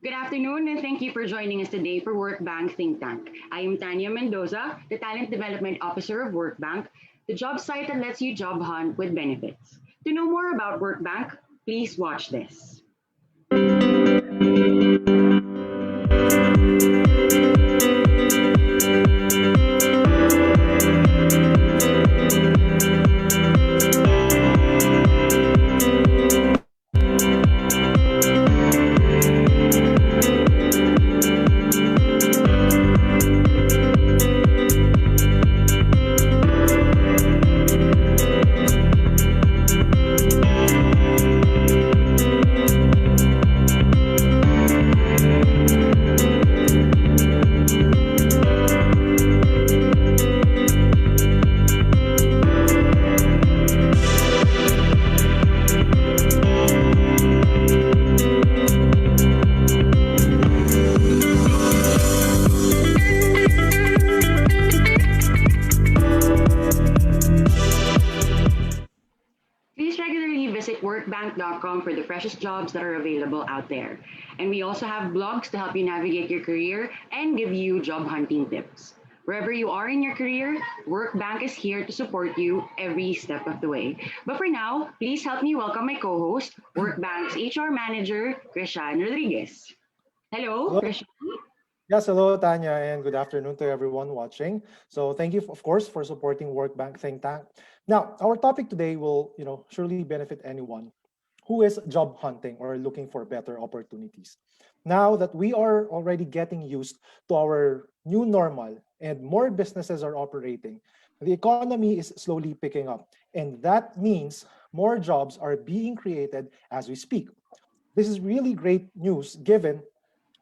Good afternoon, and thank you for joining us today for Workbank ThinkTank. I am Tanya Mendoza, the Talent Development Officer of Workbank, the job site that lets you job hunt with benefits. To know more about Workbank, please watch this. Please regularly visit workbank.com for the freshest jobs that are available out there. And we also have blogs to help you navigate your career and give you job hunting tips. Wherever you are in your career, Workbank is here to support you every step of the way. But for now, please help me welcome my co-host, Workbank's HR Manager, Christian Rodriguez. Hello, Hello. Christian. Yes, hello, Tanya, and good afternoon to everyone watching. So thank you, of course, for supporting Workbank Think Tank. Now, our topic today will, surely benefit anyone who is job hunting or looking for better opportunities. Now that we are already getting used to our new normal and more businesses are operating, the economy is slowly picking up, and that means more jobs are being created as we speak. This is really great news given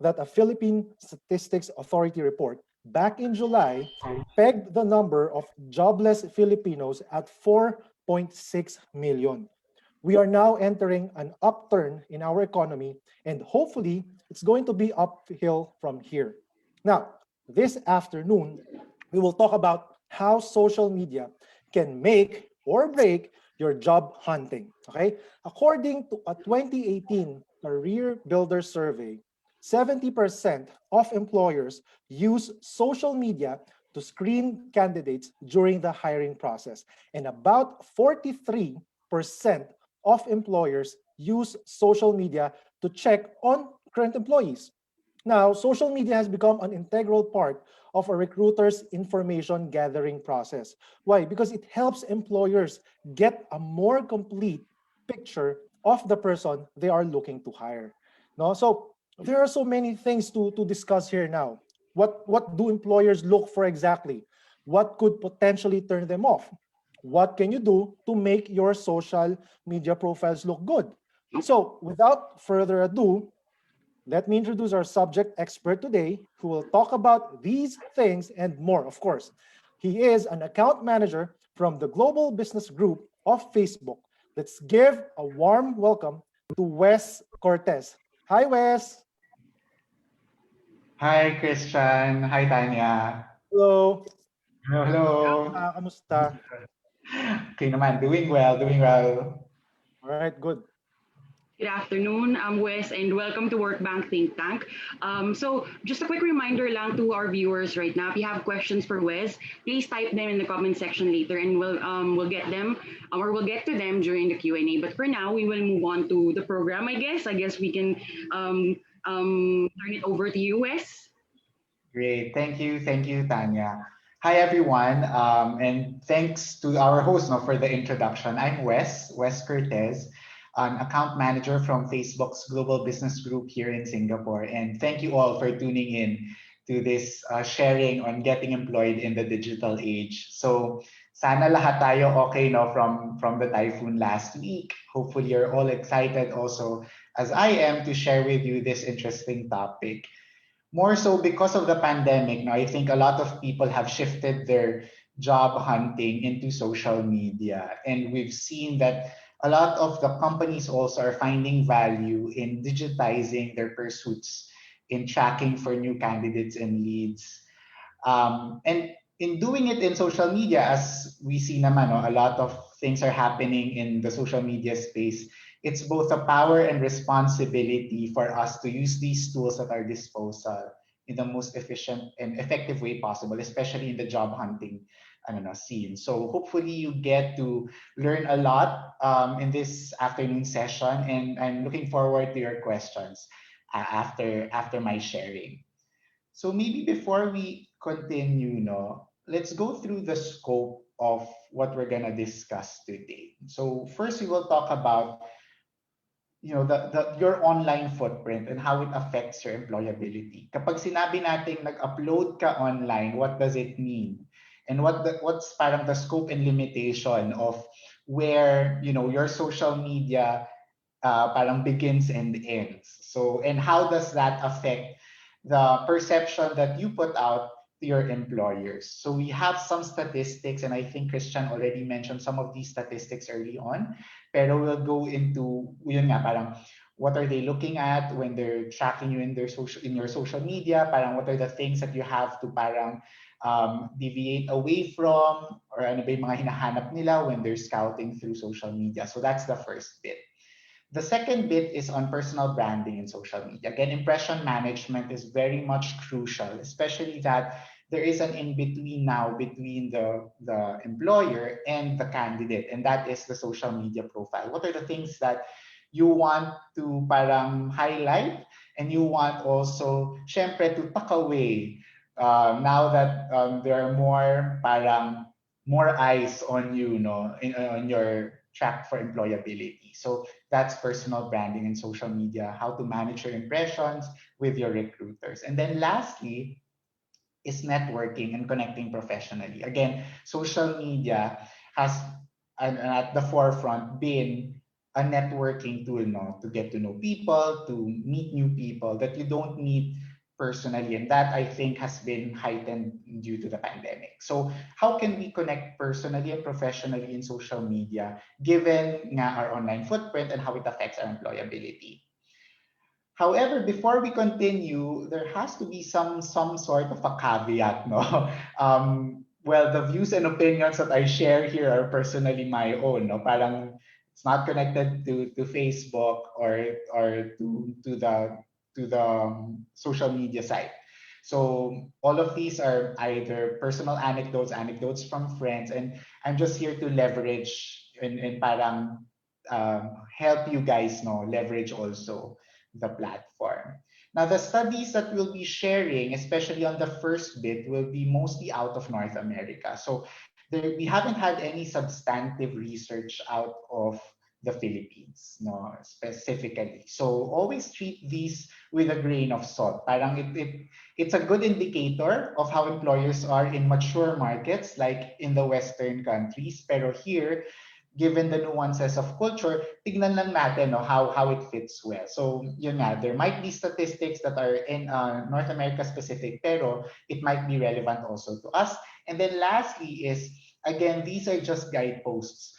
that a Philippine Statistics Authority report back in July pegged the number of jobless Filipinos at 4.6 million. We are now entering an upturn in our economy, and hopefully, it's going to be uphill from here. Now, this afternoon, we will talk about how social media can make or break your job hunting. Okay? According to a 2018 Career Builder survey, 70% of employers use social media to screen candidates during the hiring process, and about 43% of employers use social media to check on current employees. Now, social media has become an integral part of a recruiter's information gathering process. Why? Because it helps employers get a more complete picture of the person they are looking to hire. No? So there are so many things to discuss here now. What do employers look for exactly? What could potentially turn them off? What can you do to make your social media profiles look good? So without further ado, let me introduce our subject expert today who will talk about these things and more, of course. He is an account manager from the Global Business Group of Facebook. Let's give a warm welcome to Wes Cortez. Hi, Wes. Hi, Christian. Hi, Tanya. Hello. Hello, hello. Kamusta? Okay naman, doing well, doing well. All right, good. Good afternoon, Wes, and welcome to Workbank Think Tank. So, just a quick reminder lang to our viewers right now. If you have questions for Wes, please type them in the comment section later, and we'll get them or we'll get to them during the Q&A. But for now, we will move on to the program. I guess we can turn it over to you, Wes. Great. Thank you, Tanya. Hi, everyone. And thanks to our host no, for the introduction. I'm Wes Cortez, an account manager from Facebook's Global Business Group here in Singapore. And thank you all for tuning in to this sharing on getting employed in the digital age. So, sana lahat tayo okay no from the typhoon last week. Hopefully, you're all excited also as I am to share with you this interesting topic. More so because of the pandemic, no, I think a lot of people have shifted their job hunting into social media. And we've seen that a lot of the companies also are finding value in digitizing their pursuits in tracking for new candidates and leads. And in doing it in social media, as we see naman, no, a lot of things are happening in the social media space. It's both a power and responsibility for us to use these tools at our disposal in the most efficient and effective way possible, especially in the job hunting, I don't know, scene. So hopefully you get to learn a lot in this afternoon session, and I'm looking forward to your questions after my sharing. So maybe before we continue, no, let's go through the scope of what we're gonna discuss today. So first we will talk about your online footprint and how it affects your employability. Kapag sinabi nating nag-upload ka online, what does it mean? And what's parang the scope and limitation of where your social media parang begins and ends. So, and how does that affect the perception that you put out to your employers? So we have some statistics, and I think Christian already mentioned some of these statistics early on. Pero we'll go into yun nga, parang what are they looking at when they're tracking you in your social media? Parang what are the things that you have to parang deviate away from, or ano ba yung mga hinahanap nila when they're scouting through social media. So that's the first bit. The second bit is on personal branding in social media. Again, impression management is very much crucial, especially that there is an in-between now between the employer and the candidate, and that is the social media profile. What are the things that you want to parang highlight, and you want also, syempre, to tuck away now that there are more eyes on you, no, on your track for employability. So that's personal branding and social media, how to manage your impressions with your recruiters. And then lastly is networking and connecting professionally. Again, social media has at the forefront been a networking tool, no, to get to know people, to meet new people that you don't meet personally. And that I think has been heightened due to the pandemic. So how can we connect personally and professionally in social media given nga our online footprint and how it affects our employability? However, before we continue, there has to be some sort of a caveat, no? Well, the views and opinions that I share here are personally my own, no? Parang it's not connected to Facebook or to the social media site. So all of these are either personal anecdotes from friends, and I'm just here to leverage and parang help you guys know leverage also the platform. Now, the studies that we'll be sharing, especially on the first bit, will be mostly out of North America. So we haven't had any substantive research out of the Philippines, no, specifically. So always treat these with a grain of salt. Parang it's a good indicator of how employers are in mature markets like in the Western countries. Pero here, given the nuances of culture, tignan lang natin no, how it fits well. So yun nga, there might be statistics that are in North America specific, pero it might be relevant also to us. And then lastly is, again, these are just guideposts.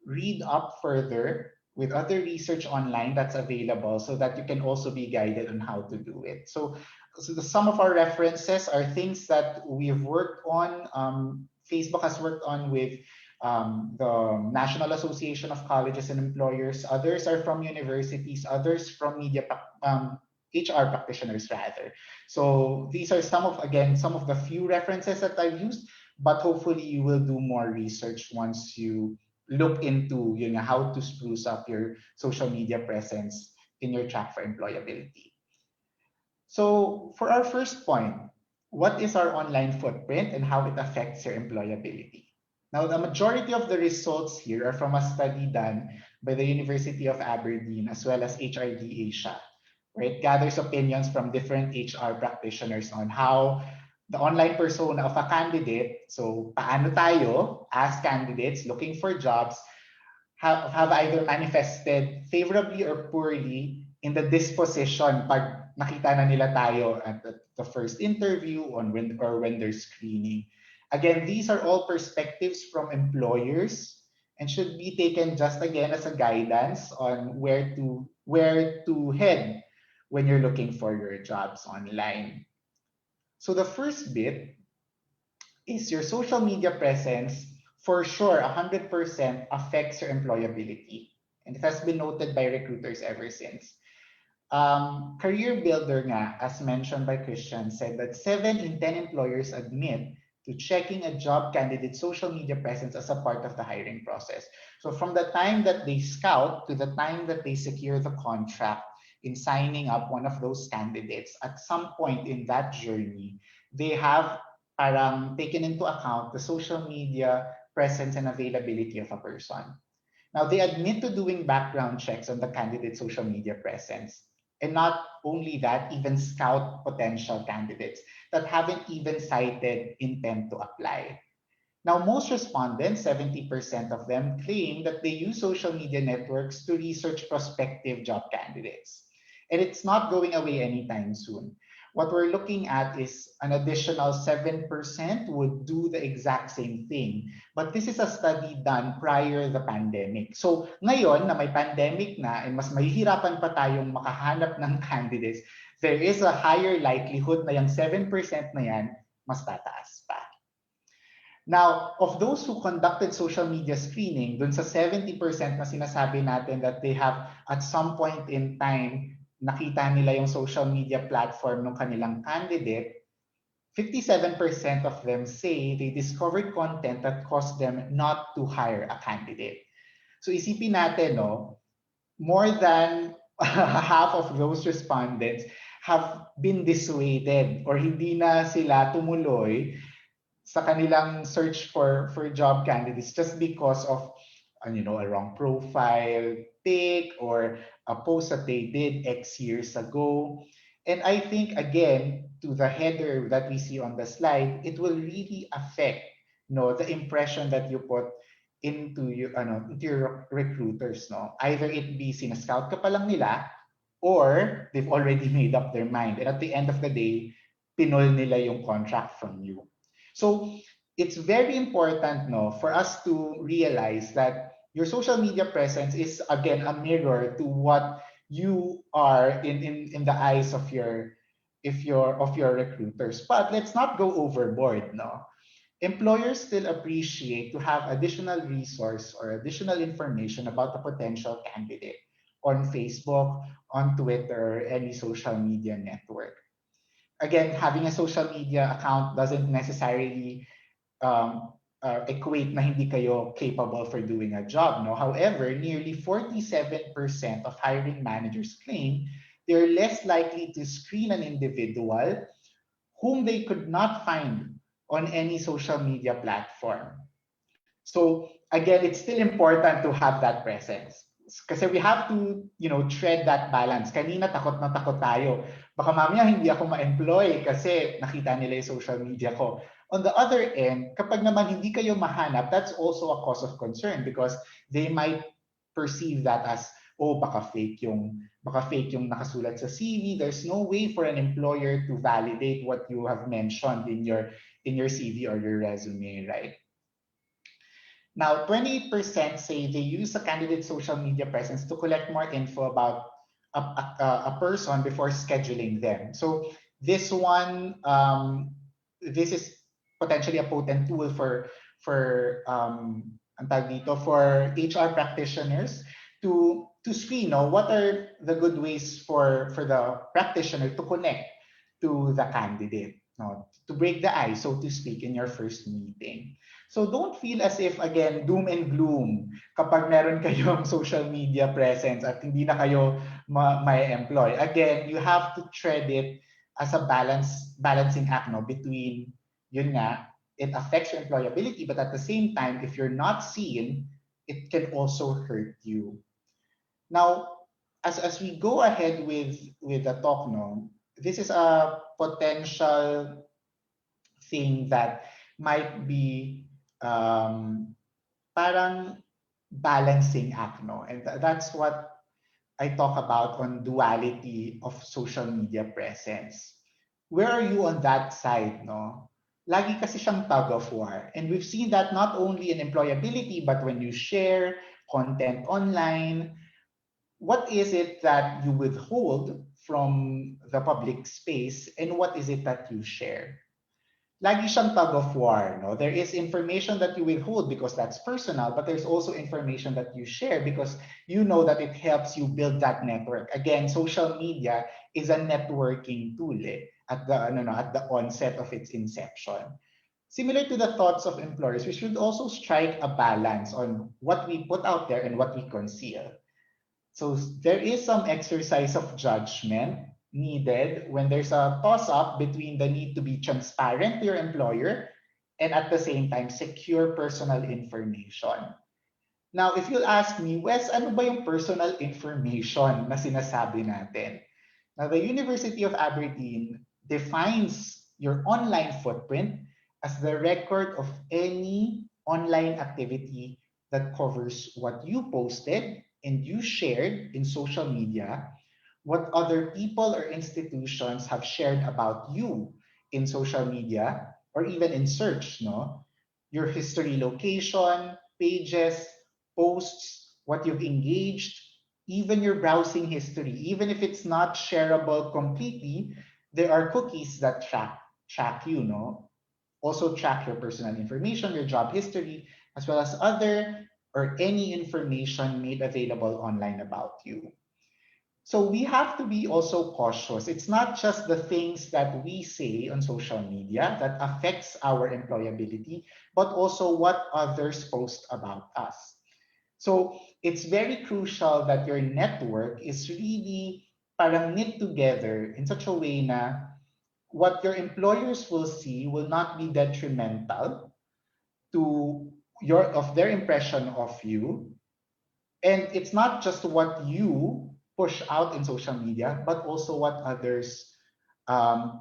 Read up further with other research online that's available so that you can also be guided on how to do it. So some of our references are things that we've worked on. Facebook has worked on with the National Association of Colleges and Employers. Others are from universities, others from HR practitioners rather. So these are some of the few references that I've used, but hopefully you will do more research once you look into how to spruce up your social media presence in your track for employability. So for our first point, what is our online footprint and how it affects your employability? Now, the majority of the results here are from a study done by the University of Aberdeen as well as HRD Asia, where it gathers opinions from different HR practitioners on how the online persona of a candidate, so paano tayo as candidates looking for jobs, have either manifested favorably or poorly in the disposition pag nakita na nila tayo at the first interview when they're screening. Again, these are all perspectives from employers and should be taken just again as a guidance on where to head when you're looking for your jobs online. So the first bit is your social media presence for sure 100% affects your employability. And it has been noted by recruiters ever since. Career Builder nga, as mentioned by Christian, said that 7 in 10 employers admit to checking a job candidate's social media presence as a part of the hiring process. So from the time that they scout to the time that they secure the contract in signing up one of those candidates, at some point in that journey, they have parang taken into account the social media presence and availability of a person. Now, they admit to doing background checks on the candidate's social media presence. And not only that, even scout potential candidates that haven't even cited intent to apply. Now, most respondents, 70% of them, claim that they use social media networks to research prospective job candidates. And it's not going away anytime soon. What we're looking at is an additional 7% would do the exact same thing. But this is a study done prior the pandemic. So ngayon na may pandemic na and mas mahihirapan pa tayong makahanap ng candidates, there is a higher likelihood na yung 7% na yan mas tataas pa. Now, of those who conducted social media screening, dun sa 70% na sinasabi natin that they have at some point in time nakita nila yung social media platform ng kanilang candidate, 57% of them say they discovered content that caused them not to hire a candidate. So isipin natin, no, more than half of those respondents have been dissuaded or hindi na sila tumuloy sa kanilang search for job candidates just because of a wrong profile pic or a post that they did X years ago. And I think again to the header that we see on the slide, it will really affect the impression that you put into your recruiters, no. Either it be sinascout ka pa lang nila or they've already made up their mind and at the end of the day pinol nila yung contract from you. So it's very important, no, for us to realize that your social media presence is again a mirror to what you are in the eyes of your recruiters. But let's not go overboard, no. Employers still appreciate to have additional resource or additional information about the potential candidate on Facebook, on Twitter, or any social media network. Again, having a social media account doesn't necessarily equate na hindi kayo capable for doing a job. No? However, nearly 47% of hiring managers claim they're less likely to screen an individual whom they could not find on any social media platform. So again, it's still important to have that presence. Kasi we have to, tread that balance. Kanina takot na takot tayo. Baka mamaya hindi ako ma-employ kasi nakita nila yung social media ko. On the other end, kapag naman hindi kayo mahanap, that's also a cause of concern because they might perceive that as, oh, baka fake yung nakasulat sa CV. There's no way for an employer to validate what you have mentioned in your CV or your resume, right? Now, 28% say they use a candidate's social media presence to collect more info about a person before scheduling them. So this one, this is potentially a potent tool ang tawag dito, for HR practitioners to screen, what are the good ways for the practitioner to connect to the candidate, to break the ice, so to speak, in your first meeting. So don't feel as if, again, doom and gloom kapag meron kayong social media presence at hindi na kayo may employ. Again, you have to tread it as a balancing act, between, yun nga, it affects your employability, but at the same time, if you're not seen, it can also hurt you. Now, as we go ahead with the talk, this is a potential thing that might be parang balancing act, and that's what I talk about on duality of social media presence. Where are you on that side, Lagi kasi siyang tug of war. And we've seen that not only in employability, but when you share content online, what is it that you withhold from the public space and what is it that you share? Lagi siyang tug of war, no? There is information that you withhold because that's personal, but there's also information that you share because you know that it helps you build that network. Again, social media is a networking tool at the no, no, at the onset of its inception. Similar to the thoughts of employers, we should also strike a balance on what we put out there and what we conceal. So there is some exercise of judgment needed when there's a toss up between the need to be transparent to your employer and at the same time secure personal information. Now, if you'll ask me, Wes, ano ba yung personal information na sinasabi natin? Now, the University of Aberdeen defines your online footprint as the record of any online activity that covers what you posted and you shared in social media, what other people or institutions have shared about you in social media or even in search, no? Your history location, pages, posts, what you've engaged, even your browsing history, even if it's not shareable completely, there are cookies that track you, no? Also track your personal information, your job history, as well as other or any information made available online about you. So we have to be also cautious. It's not just the things that we say on social media that affects our employability, but also what others post about us. So it's very crucial that your network is really parang knit together in such a way na what your employers will see will not be detrimental to their impression of you, and it's not just what you push out in social media but also what others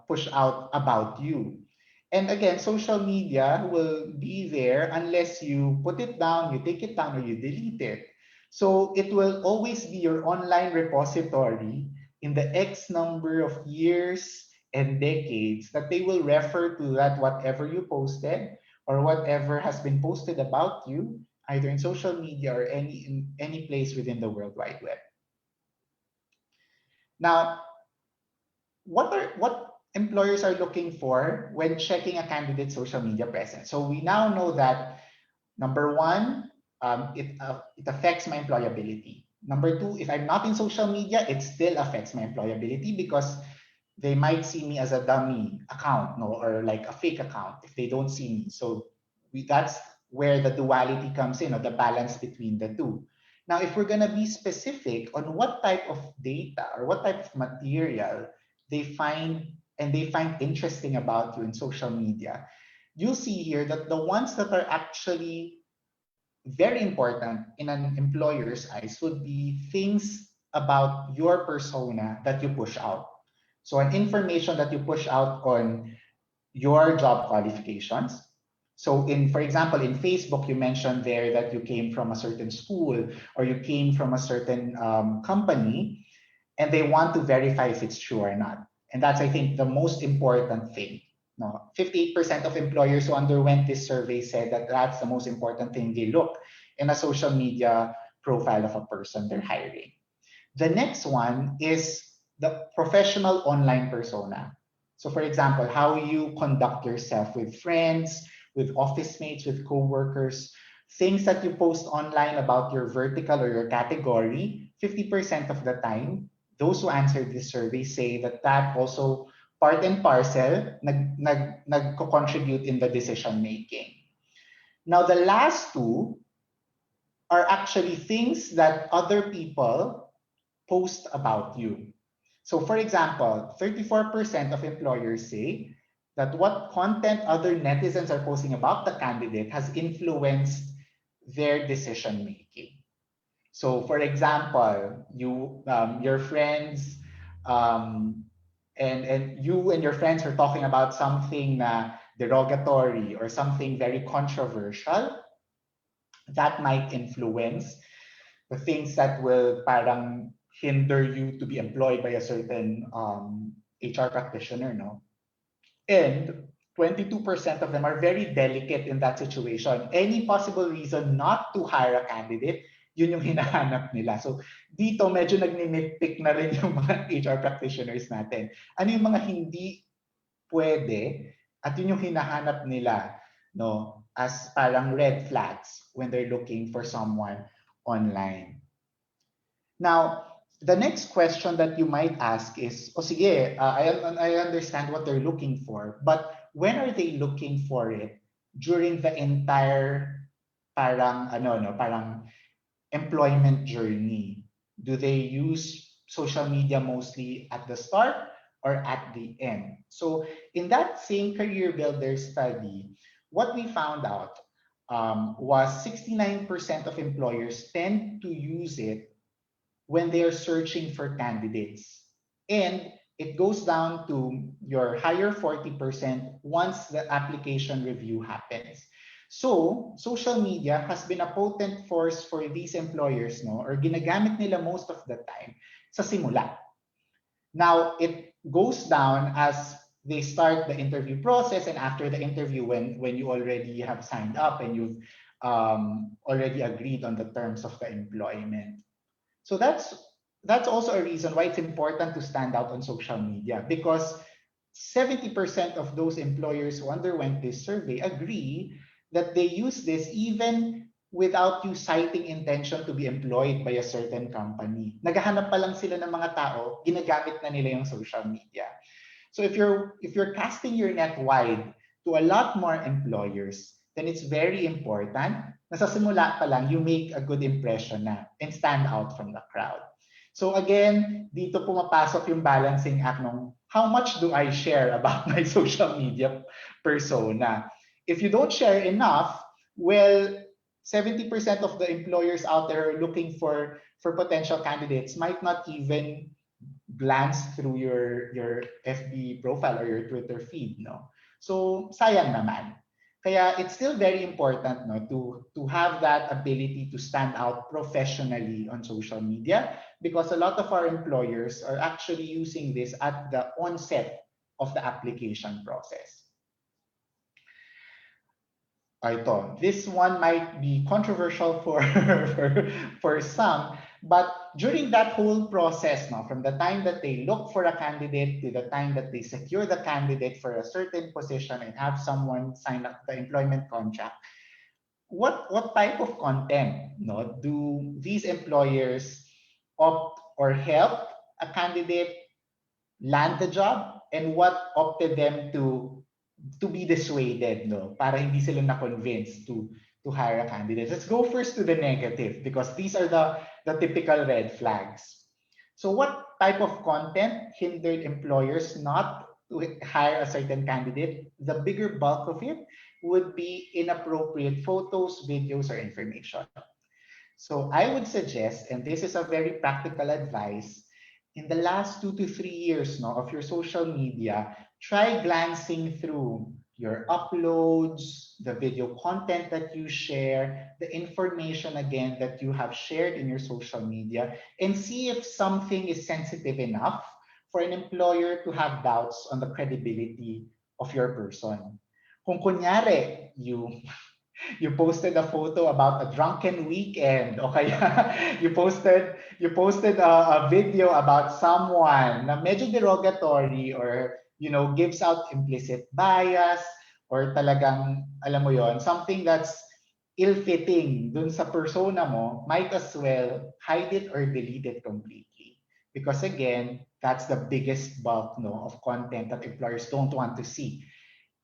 push out about you. And again, social media will be there unless you put it down, you take it down, or you delete it. So it will always be your online repository in the X number of years and decades that they will refer to that whatever you posted or whatever has been posted about you, either in social media or in any place within the World Wide Web. Now, what employers are looking for when checking a candidate's social media presence? So we now know that number one, it affects my employability. Number two, if I'm not in social media, it still affects my employability because they might see me as a dummy account, no, or like a fake account if they don't see me. So that's where the duality comes in, or the balance between the two. Now, if we're gonna be specific on what type of data or what type of material they find interesting about you in social media, you'll see here that the ones that are actually very important in an employer's eyes would be things about your persona that you push out. So an information that you push out on your job qualifications. So for example, in Facebook, you mentioned there that you came from a certain school or you came from a certain company, and they want to verify if it's true or not. And that's, I think, the most important thing. No, 58% of employers who underwent this survey said that that's the most important thing they look in a social media profile of a person they're hiring. The next one is the professional online persona. So, for example, how you conduct yourself with friends, with office mates, with coworkers, things that you post online about your vertical or your category, 50% of the time, those who answered this survey say that that also part and parcel nag-contribute in the decision making. Now, the last two are actually things that other people post about you. So, for example, 34% of employers say that what content other netizens are posting about the candidate has influenced their decision making. So, for example, your friends, um, and you and your friends are talking about something derogatory or something very controversial that might influence the things that will parang hinder you to be employed by a certain HR practitioner, no? And 22% of them are very delicate in that situation. Any possible reason not to hire a candidate yun yung hinahanap nila. So dito medyo nagni-nitpick na rin yung mga HR practitioners natin. Ano yung mga hindi pwede at yun yung hinahanap nila, no, as parang red flags when they're looking for someone online. Now, the next question that you might ask is, oh sige, I understand what they're looking for, but when are they looking for it during the entire parang ano no, parang employment journey? Do they use social media mostly at the start or at the end? So in that same career builder study, what we found out was 69% of employers tend to use it when they are searching for candidates. And it goes down to your higher 40% once the application review happens. So, social media has been a potent force for these employers, no, or ginagamit nila most of the time sa simula. Now, it goes down as they start the interview process, and after the interview, when you already have signed up and you've already agreed on the terms of the employment. So that's also a reason why it's important to stand out on social media, because 70% of those employers who underwent this survey agree that they use this even without you citing intention to be employed by a certain company. Naghahanap pa lang sila ng mga tao, ginagamit na nila yung social media. So if you're casting your net wide to a lot more employers, then it's very important na sa simula pa lang you make a good impression na and stand out from the crowd. So again, dito pumapasok yung balancing act ng how much do I share about my social media persona. If you don't share enough, well, 70% of the employers out there looking for potential candidates might not even glance through your FB profile or your Twitter feed, no? So sayang naman. Kaya it's still very important, no, to have that ability to stand out professionally on social media, because a lot of our employers are actually using this at the onset of the application process. Ito, this one might be controversial for some, but during that whole process, no, from the time that they look for a candidate to the time that they secure the candidate for a certain position and have someone sign up the employment contract, what type of content, no, do these employers opt or help a candidate land the job, and what opted them to be dissuaded, no, para hindi sila na convinced to hire a candidate? Let's go first to the negative, because these are the typical red flags. So what type of content hindered employers not to hire a certain candidate? The bigger bulk of it would be inappropriate photos, videos, or information. So I would suggest, and this is a very practical advice, in the last 2 to 3 years, no, of your social media, try glancing through your uploads, the video content that you share, the information again that you have shared in your social media, and see if something is sensitive enough for an employer to have doubts on the credibility of your person. Kung kunyari, you posted a photo about a drunken weekend, o kaya you posted a video about someone na medyo derogatory, or gives out implicit bias, or talagang alam mo yon, something that's ill-fitting dun sa persona mo, might as well hide it or delete it completely, because again, that's the biggest bulk, no, of content that employers don't want to see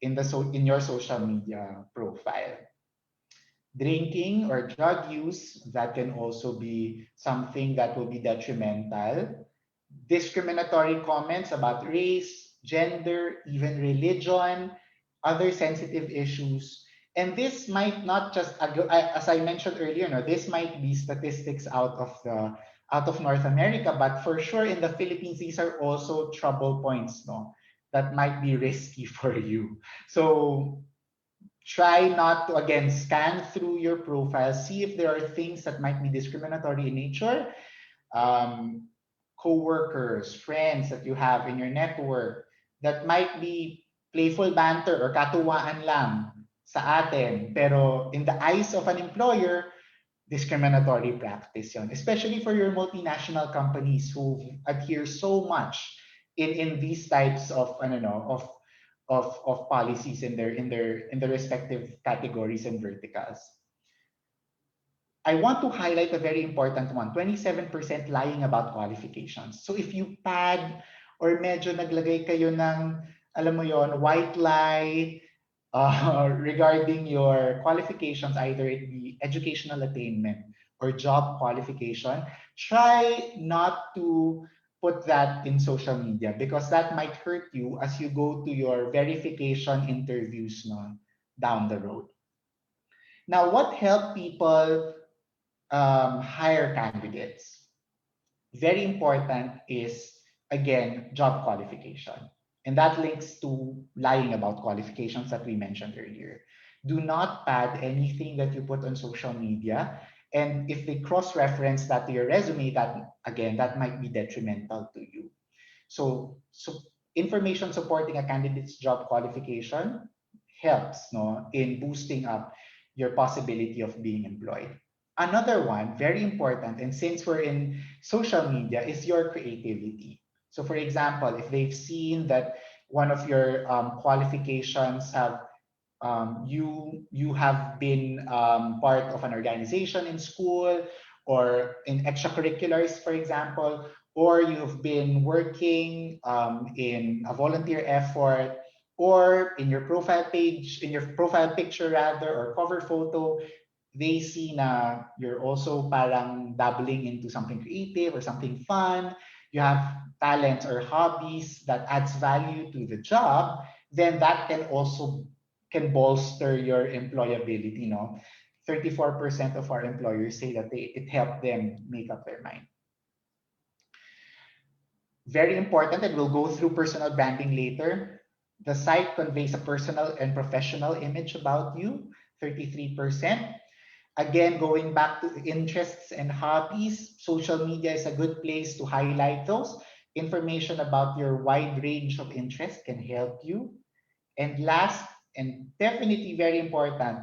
in your social media profile. Drinking or drug use, that can also be something that will be detrimental. Discriminatory comments about race, gender, even religion, other sensitive issues. And this might not just, as I mentioned earlier, no, this might be statistics out of North America, but for sure in the Philippines, these are also trouble points, no, that might be risky for you. So try not to, again, scan through your profile, see if there are things that might be discriminatory in nature. um, Co-workers, friends that you have in your network that might be playful banter or katuwaan lang sa atin, pero in the eyes of an employer, discriminatory practice yon, especially for your multinational companies who adhere so much in these types of I don't know of policies in their respective categories and verticals. I want to highlight a very important one, 27% lying about qualifications. So if you pad or medyo naglagay kayo ng, alam mo yon, white lie regarding your qualifications, either it be educational attainment or job qualification, try not to put that in social media because that might hurt you as you go to your verification interviews no, down the road. Now, what help people hire candidates? Very important is, again, job qualification. And that links to lying about qualifications that we mentioned earlier. Do not pad anything that you put on social media. And if they cross-reference that to your resume, that again, that might be detrimental to you. So information supporting a candidate's job qualification helps no, in boosting up your possibility of being employed. Another one, very important, and since we're in social media, is your creativity. So, for example, if they've seen that one of your qualifications have you have been part of an organization in school or in extracurriculars, for example, or you've been working in a volunteer effort, or in your profile page, in your profile picture rather, or cover photo, they see na you're also parang dabbling into something creative or something fun, you have talents or hobbies that adds value to the job, then that can also can bolster your employability, no? 34% of our employers say that it helped them make up their mind. Very important, and we'll go through personal branding later. The site conveys a personal and professional image about you, 33%. Again, going back to interests and hobbies, social media is a good place to highlight those. Information about your wide range of interests can help you. And last, and definitely very important,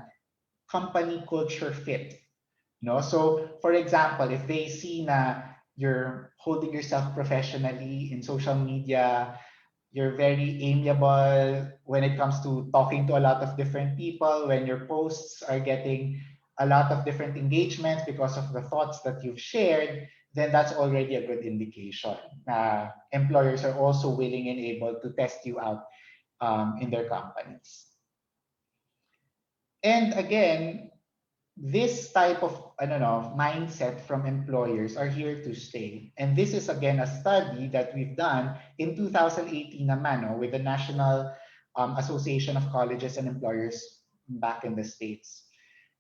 company culture fit. No? So, for example, if they see na you're holding yourself professionally in social media, you're very amiable when it comes to talking to a lot of different people, when your posts are getting a lot of different engagements because of the thoughts that you've shared, then that's already a good indication. Employers are also willing and able to test you out in their companies. And again, this type of I don't know mindset from employers are here to stay. And this is again a study that we've done in 2018 naman, no, with the National Association of Colleges and Employers back in the States.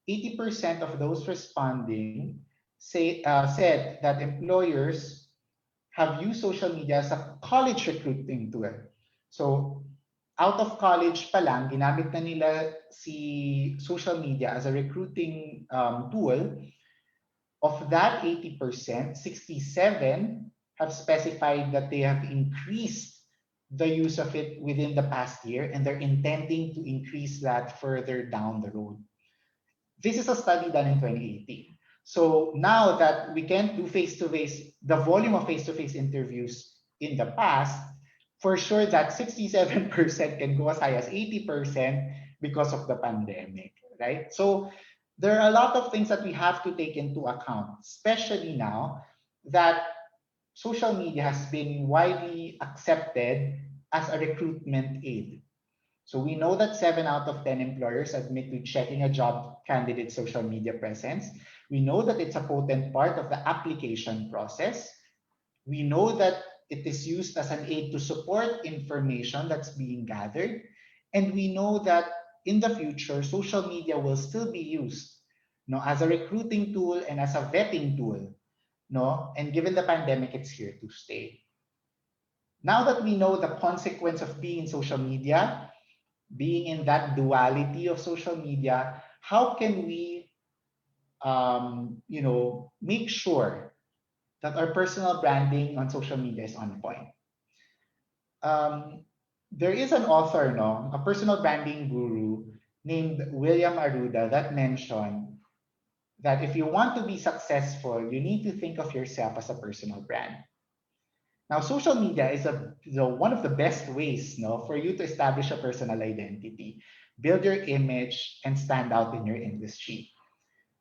80% of those responding said that employers have used social media as a college recruiting tool. So out of college pa lang, ginamit na nila si social media as a recruiting tool. Of that 80%, 67 have specified that they have increased the use of it within the past year and they're intending to increase that further down the road. This is a study done in 2018. So now that we can't do face-to-face, the volume of face-to-face interviews in the past, for sure that 67% can go as high as 80% because of the pandemic, right? So there are a lot of things that we have to take into account, especially now that social media has been widely accepted as a recruitment aid. So we know that 7 out of 10 employers admit to checking a job candidate's social media presence. We know that it's a potent part of the application process. We know that it is used as an aid to support information that's being gathered. And we know that in the future, social media will still be used as a recruiting tool and as a vetting tool. And given the pandemic, it's here to stay. Now that we know the consequence of being in social media, being in that duality of social media, how can we, make sure that our personal branding on social media is on point? There is an author, a personal branding guru named William Aruda that mentioned that if you want to be successful, you need to think of yourself as a personal brand. Now, social media is one of the best ways, no, for you to establish a personal identity, build your image, and stand out in your industry.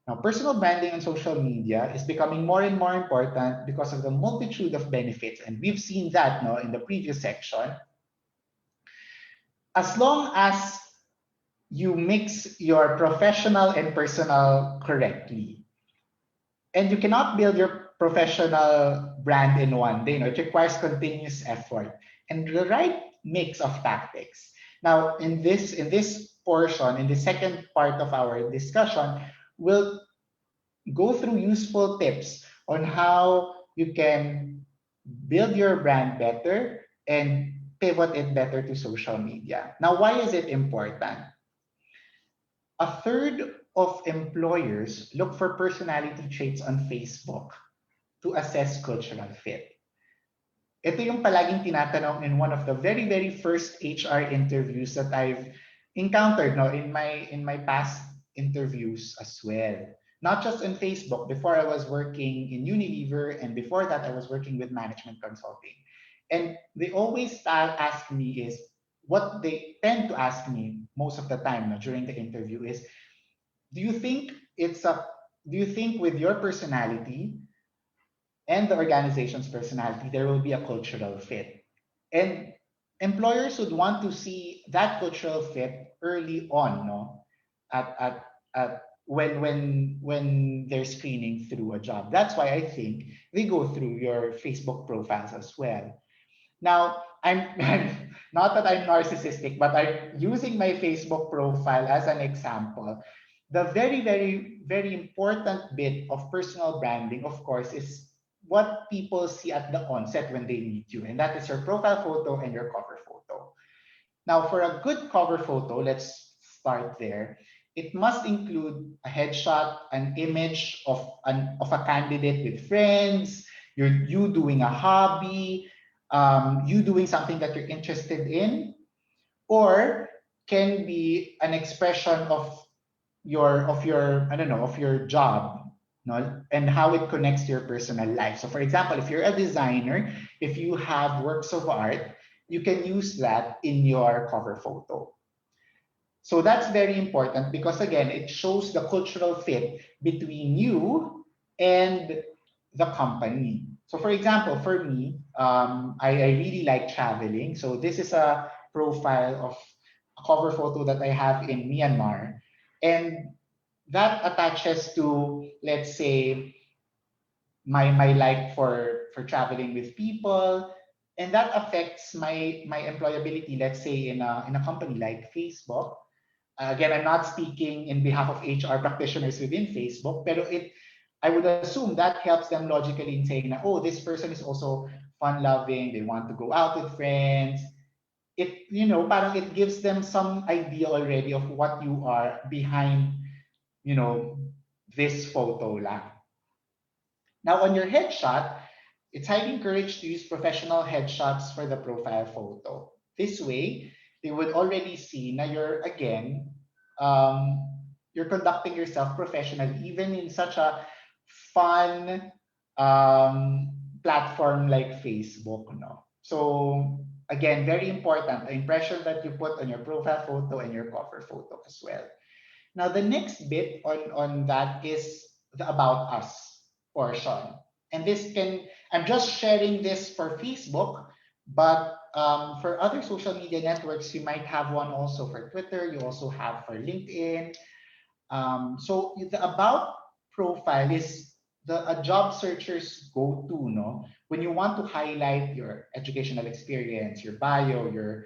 Now, personal branding on social media is becoming more and more important because of the multitude of benefits, and we've seen that, no, in the previous section. As long as you mix your professional and personal correctly, and you cannot build your professional brand in one day. It requires continuous effort and the right mix of tactics. Now, in this portion, in the second part of our discussion, we'll go through useful tips on how you can build your brand better and pivot it better to social media. Now, why is it important? A third of employers look for personality traits on Facebook to assess cultural fit. Ito yung palaging tinatanong in one of the very, very first HR interviews that I've encountered, no, in my past interviews as well. Not just in Facebook. Before I was working in Unilever, and before that I was working with management consulting. And they always ask me is what they tend to ask me most of the time, no, during the interview is, do you think it's a do you think with your personality and the organization's personality, there will be a cultural fit. And employers would want to see that cultural fit early on, no? At when they're screening through a job. That's why I think they go through your Facebook profiles as well. Now, not that I'm narcissistic, but I'm using my Facebook profile as an example. The very, very, very important bit of personal branding, of course, is what people see at the onset when they meet you, and that is your profile photo and your cover photo. Now, for a good cover photo, let's start there. It must include a headshot, an image of a candidate with friends, you doing a hobby, you doing something that you're interested in, or can be an expression of your I don't know, of your job, no, and how it connects to your personal life. So, for example, if you're a designer, if you have works of art, you can use that in your cover photo. So that's very important because again, it shows the cultural fit between you and the company. So for example, for me, I really like traveling. So this is a profile of a cover photo that I have in Myanmar. And that attaches to, let's say, my like for traveling with people. And that affects my employability, let's say in a company like Facebook. Again, I'm not speaking in behalf of HR practitioners within Facebook, pero I would assume that helps them logically in saying, na, oh, this person is also fun-loving, they want to go out with friends. Parang it gives them some idea already of what you are behind, you know, this photo lang. Now, on your headshot, it's highly encouraged to use professional headshots for the profile photo. This way, they would already see now um, you're conducting yourself professionally, even in such a fun platform like Facebook. No? So again, very important, the impression that you put on your profile photo and your cover photo as well. Now, the next bit on that is the About Us portion. And I'm just sharing this for Facebook, but for other social media networks, you might have one also for Twitter, you also have for LinkedIn. So the About profile is a job searcher's go-to, no? When you want to highlight your educational experience, your bio, your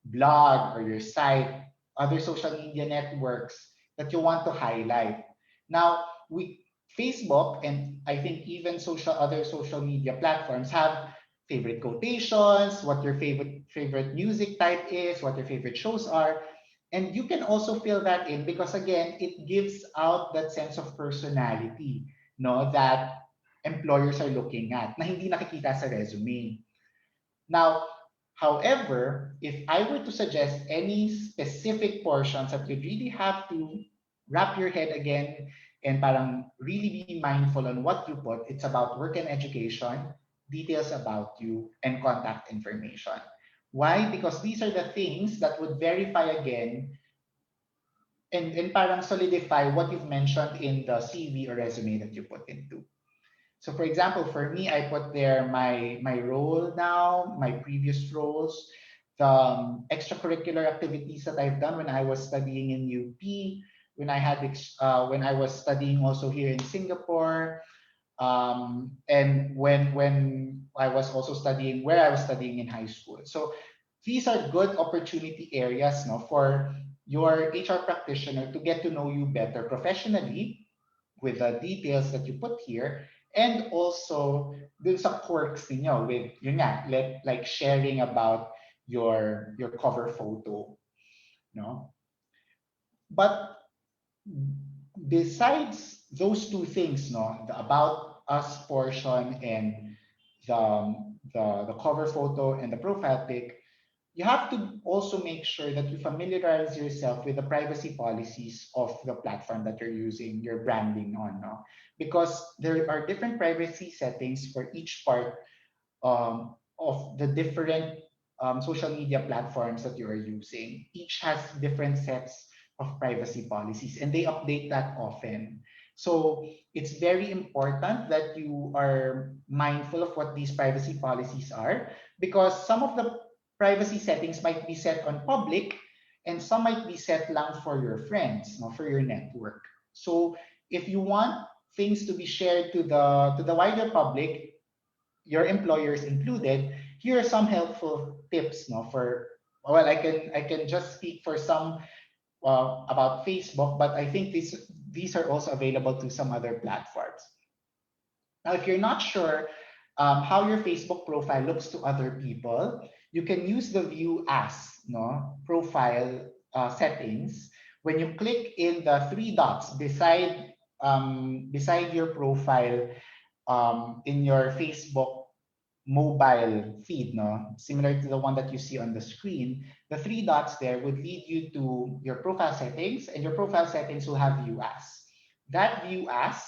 blog or your site, other social media networks that you want to highlight. Now, we Facebook and I think even other social media platforms have favorite quotations, what your favorite music type is, what your favorite shows are, and you can also fill that in because again, it gives out that sense of personality, no, that employers are looking at na hindi nakikita sa resume. Now, however, if I were to suggest any specific portions that you really have to wrap your head again and parang really be mindful on what you put. It's about work and education, details about you, and contact information. Why? Because these are the things that would verify again and parang solidify what you've mentioned in the CV or resume that you put into. So for example, for me, I put there my role now, my previous roles, the extracurricular activities that I've done when I was studying in UP, when I was studying also here in Singapore, and when I was also studying where I was studying in high school. So these are good opportunity areas, no, for your HR practitioner to get to know you better professionally with the details that you put here, and also dun sa quirks ninyo with yun nga, like sharing about your cover photo, no. But besides those two things, no, the about us portion and the cover photo and the profile pic, you have to also make sure that you familiarize yourself with the privacy policies of the platform that you're using your branding on, no? Because there are different privacy settings for each part of the different social media platforms that you are using. Each has different sets of privacy policies and they update that often. So it's very important that you are mindful of what these privacy policies are, because some of the privacy settings might be set on public and some might be set lang for your friends, no, for your network. So if you want things to be shared to the wider public, your employers included, here are some helpful tips, no, for, well, I can just speak for some about Facebook, but I think these are also available to some other platforms. Now, if you're not sure how your Facebook profile looks to other people, you can use the view as, no, profile settings. When you click in the three dots beside your profile in your Facebook mobile feed, no, similar to the one that you see on the screen, the three dots there would lead you to your profile settings, and your profile settings will have view as. That view as,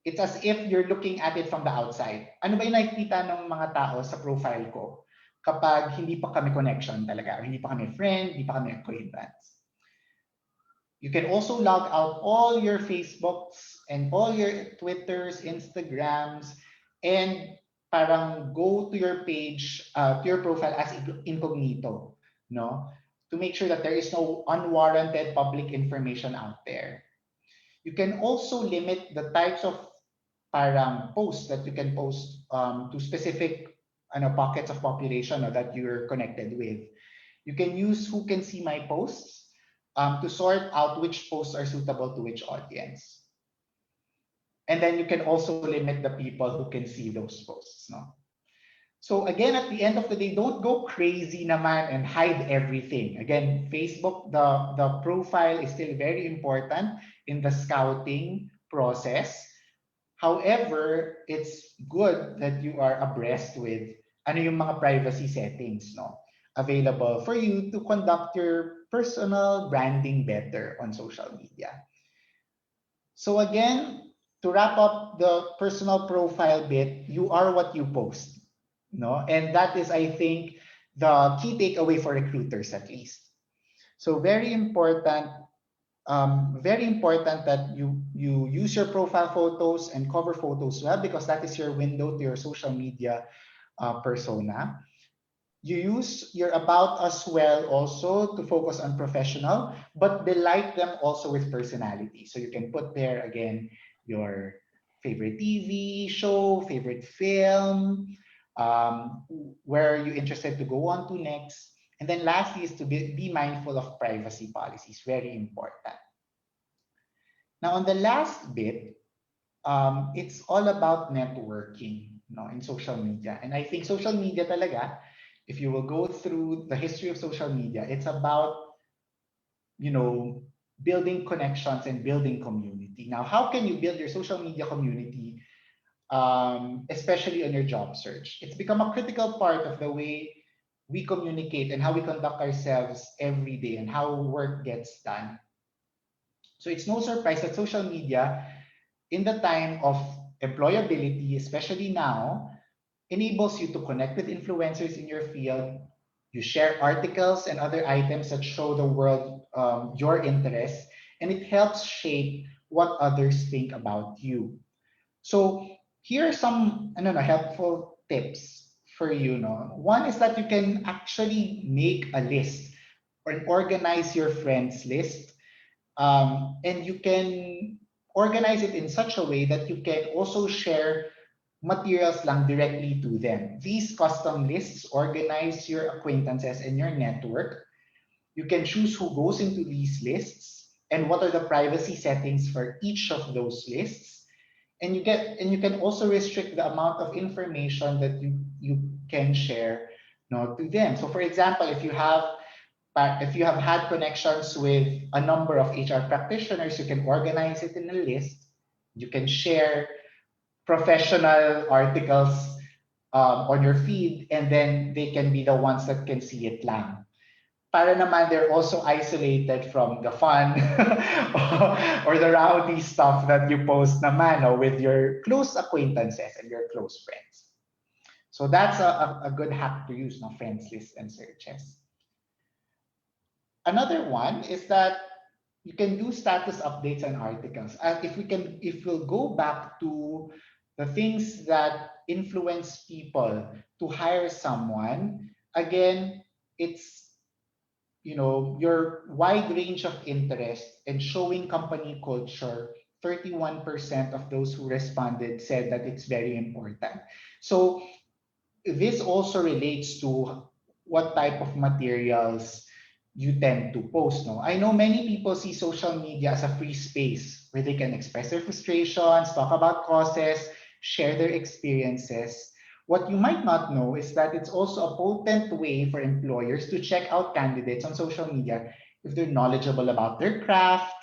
it's as if you're looking at it from the outside. Ano ba yung nakikita ng mga tao sa profile ko kapag hindi pa kami connection talaga, or hindi pa kami friend, hindi pa kami acquaintance? You can also log out all your Facebooks and all your Twitters, Instagrams, and parang go to your page, to your profile as incognito, no? To make sure that there is no unwarranted public information out there. You can also limit the types of parang posts that you can post to specific pockets of population, no, that you're connected with. You can use who can see my posts to sort out which posts are suitable to which audience. And then you can also limit the people who can see those posts. No? So again, at the end of the day, don't go crazy naman and hide everything. Again, Facebook, the profile is still very important in the scouting process. However, it's good that you are abreast with ano yung mga privacy settings, no, available for you to conduct your personal branding better on social media. So again, to wrap up the personal profile bit, you are what you post, no? And that is, I think, the key takeaway for recruiters at least. So very important that you use your profile photos and cover photos well, because that is your window to your social media persona. You use your about us well also to focus on professional, but delight them also with personality. So you can put there again your favorite TV show, favorite film, where are you interested to go on to next. And then lastly is to be mindful of privacy policies, very important. Now on the last bit, it's all about networking, no, in social media. And I think social media talaga, if you will go through the history of social media, it's about, building connections and building community. Now, how can you build your social media community, especially on your job search? It's become a critical part of the way we communicate and how we conduct ourselves every day and how work gets done. So it's no surprise that social media, in the time of employability, especially now, enables you to connect with influencers in your field. You share articles and other items that show the world your interests, and it helps shape what others think about you. So here are some, I don't know, helpful tips for you. No, one is that you can actually make a list or organize your friends list, and you can organize it in such a way that you can also share materials lang directly to them. These custom lists organize your acquaintances and your network. You can choose who goes into these lists and what are the privacy settings for each of those lists. And you can also restrict the amount of information that you can share, to them. So for example, if you have had connections with a number of HR practitioners, you can organize it in a list. You can share professional articles on your feed, and then they can be the ones that can see it lang. Para naman they're also isolated from the fun or the rowdy stuff that you post naman, with your close acquaintances and your close friends. So that's a good hack to use, friends list and searches. Another one is that you can do status updates and articles. If we'll go back to the things that influence people to hire someone, again, it's your wide range of interest and showing company culture. 31% of those who responded said that it's very important. So this also relates to what type of materials you tend to post. No, I know many people see social media as a free space where they can express their frustrations, talk about causes, share their experiences. What you might not know is that it's also a potent way for employers to check out candidates on social media if they're knowledgeable about their craft,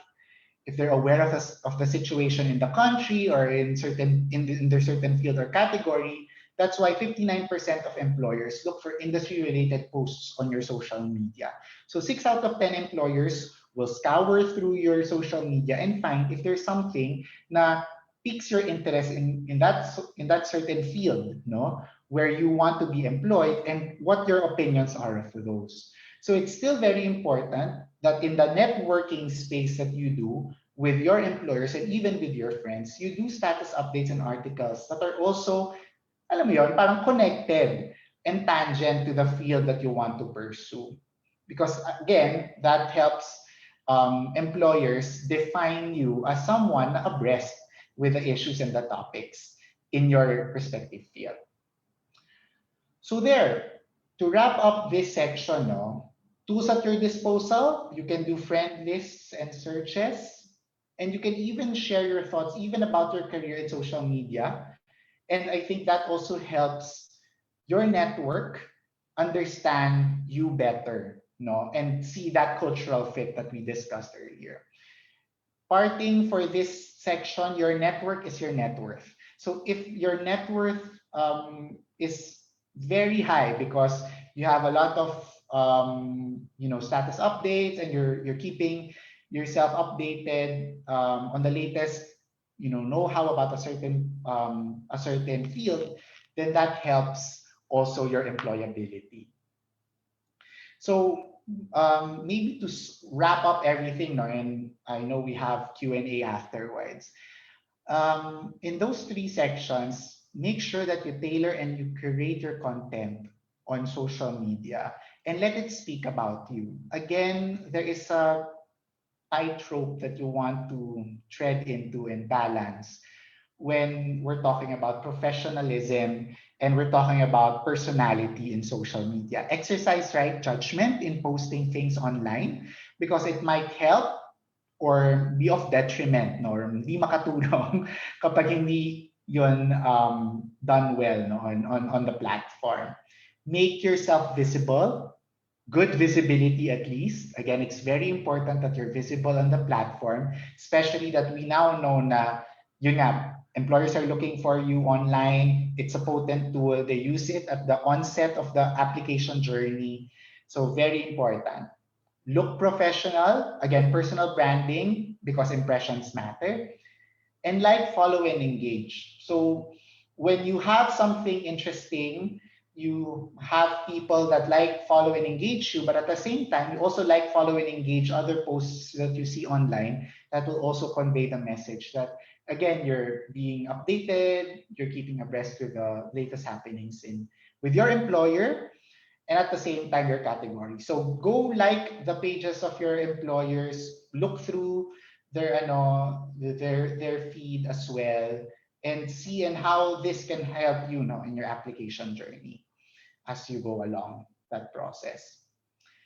if they're aware of the situation in the country or in their certain field or category. That's why 59% of employers look for industry related posts on your social media. So 6 out of 10 employers will scour through your social media and find if there's something na piques your interest in that certain field, no, where you want to be employed and what your opinions are of those. So it's still very important that in the networking space that you do with your employers and even with your friends, you do status updates and articles that are also, alam mo yon, parang connected and tangent to the field that you want to pursue. Because again, that helps employers define you as someone abreast with the issues and the topics in your respective field. So there, to wrap up this section, no, tools at your disposal, you can do friend lists and searches, and you can even share your thoughts even about your career in social media. And I think that also helps your network understand you better, no, and see that cultural fit that we discussed earlier. Parting for this section, your network is your net worth. So if your net worth is very high because you have a lot of status updates and you're keeping yourself updated on the latest know-how about a certain field, then that helps also your employability. So maybe to wrap up everything, no, and I know we have Q&A afterwards. In those 3 sections, make sure that you tailor and you curate your content on social media and let it speak about you. Again, there is a tightrope that you want to tread into and balance when we're talking about professionalism and we're talking about personality in social media. Exercise right judgment in posting things online because it might help or be of detriment, no, or hindi makatulong kapag hindi yun done well, no, on the platform. Make yourself visible, good visibility at least. Again, it's very important that you're visible on the platform, especially that we now know na yun nga, employers are looking for you online. It's a potent tool. They use it at the onset of the application journey. So very important. look professional, again, personal branding because impressions matter, and like, follow, and engage. So when you have something interesting, you have people that like, follow, and engage you, but at the same time, you also like, follow, and engage other posts that you see online that will also convey the message that, again, you're being updated, you're keeping abreast with the latest happenings in with your employer, and at the same time your category. So go like the pages of your employers, look through their feed as well, and see and how this can help you, in your application journey as you go along that process.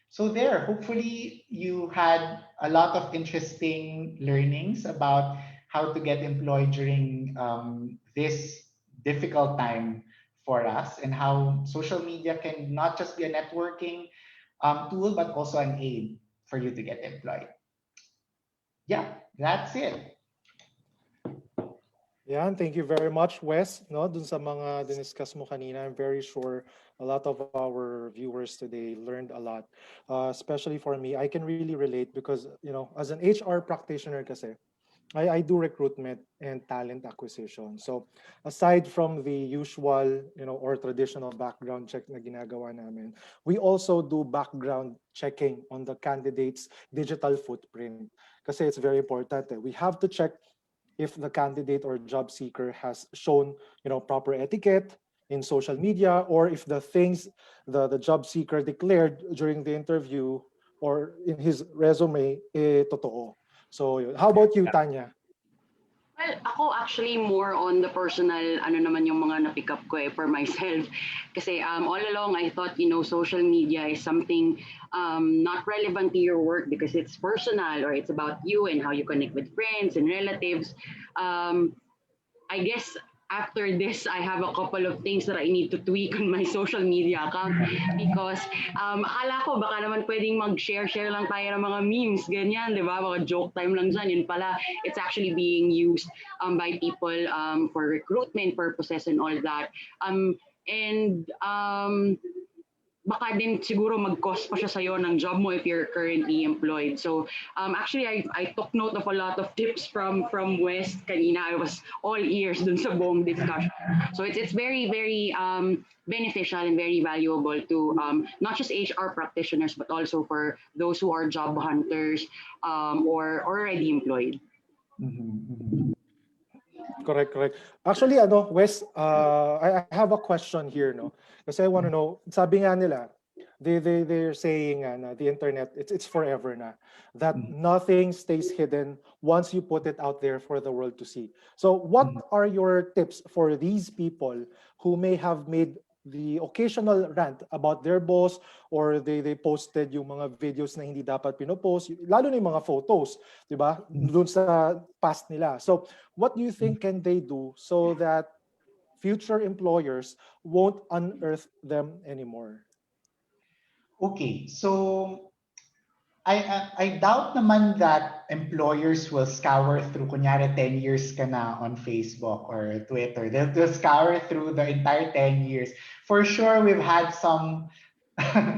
So there, hopefully you had a lot of interesting learnings about how to get employed during this difficult time for us, and how social media can not just be a networking tool, but also an aid for you to get employed. Yeah, that's it. Yan, thank you very much, Wes. No, dun sa mga diniscuss mo kanina, I'm very sure a lot of our viewers today learned a lot. Especially for me, I can really relate because, as an HR practitioner kasi, I do recruitment and talent acquisition. So aside from the usual, or traditional background check na ginagawa namin, we also do background checking on the candidate's digital footprint. Kasi it's very important. We have to check if the candidate or job seeker has shown, proper etiquette in social media, or if the things the job seeker declared during the interview or in his resume, totoo. So, how about you, Tanya? Well, ako actually more on the personal, ano naman yung mga na-pick up ko for myself. Kasi all along, I thought, social media is something not relevant to your work because it's personal or it's about you and how you connect with friends and relatives. Um, I guess after this, I have a couple of things that I need to tweak on my social media account because akala ko baka naman pwedeng mag-share lang tayo ng mga memes, ganyan, di ba? Mga joke time lang dyan. Yun pala, it's actually being used by people for recruitment purposes and all that. And baka din siguro mag-cost pa siya sa'yo ng job mo if you're currently employed. So actually, I took note of a lot of tips from West kanina. I was all ears dun sa buong discussion. So it's very, very beneficial and very valuable to not just HR practitioners, but also for those who are job hunters or already employed. Mhm, mhm. Correct, correct. Actually, Wes, I have a question here, no? Kasi I want to know, sabi nga nila, they're saying na the internet, it's forever na. That Mhm, nothing stays hidden once you put it out there for the world to see. So what mhm, are your tips for these people who may have made the occasional rant about their boss, or they posted yung mga videos na hindi dapat pinopost, lalo na yung mga photos, di ba? mhm, Doon sa past nila. So what do you mhm. think can they do so that future employers won't unearth them anymore? Okay, so I doubt naman that employers will scour through, kunyari 10 years ka na on Facebook or Twitter. They'll scour through the entire 10 years. For sure, we've had some,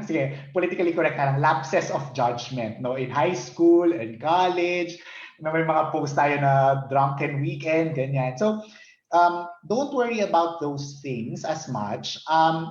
sige, politically correct na lang, lapses of judgment, no? In high school and college, may mga post tayo na drunken weekend, ganyan. So, don't worry about those things as much.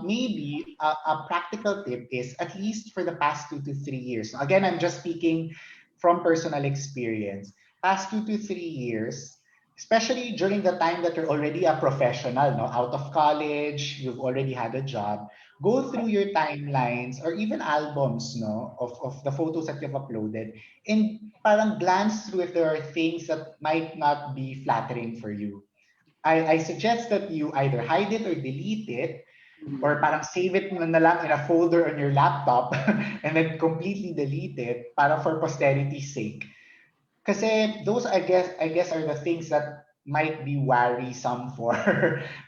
Maybe a practical tip is, at least for the past 2 to 3 years. Again, I'm just speaking from personal experience. Past 2 to 3 years, especially during the time that you're already a professional, no, out of college, you've already had a job. Go through your timelines or even albums, no, of the photos that you've uploaded, and parang glance through if there are things that might not be flattering for you. I suggest that you either hide it or delete it, or parang save it na lang in a folder on your laptop and then completely delete it para for posterity's sake. Kasi those, I guess are the things that might be worrisome for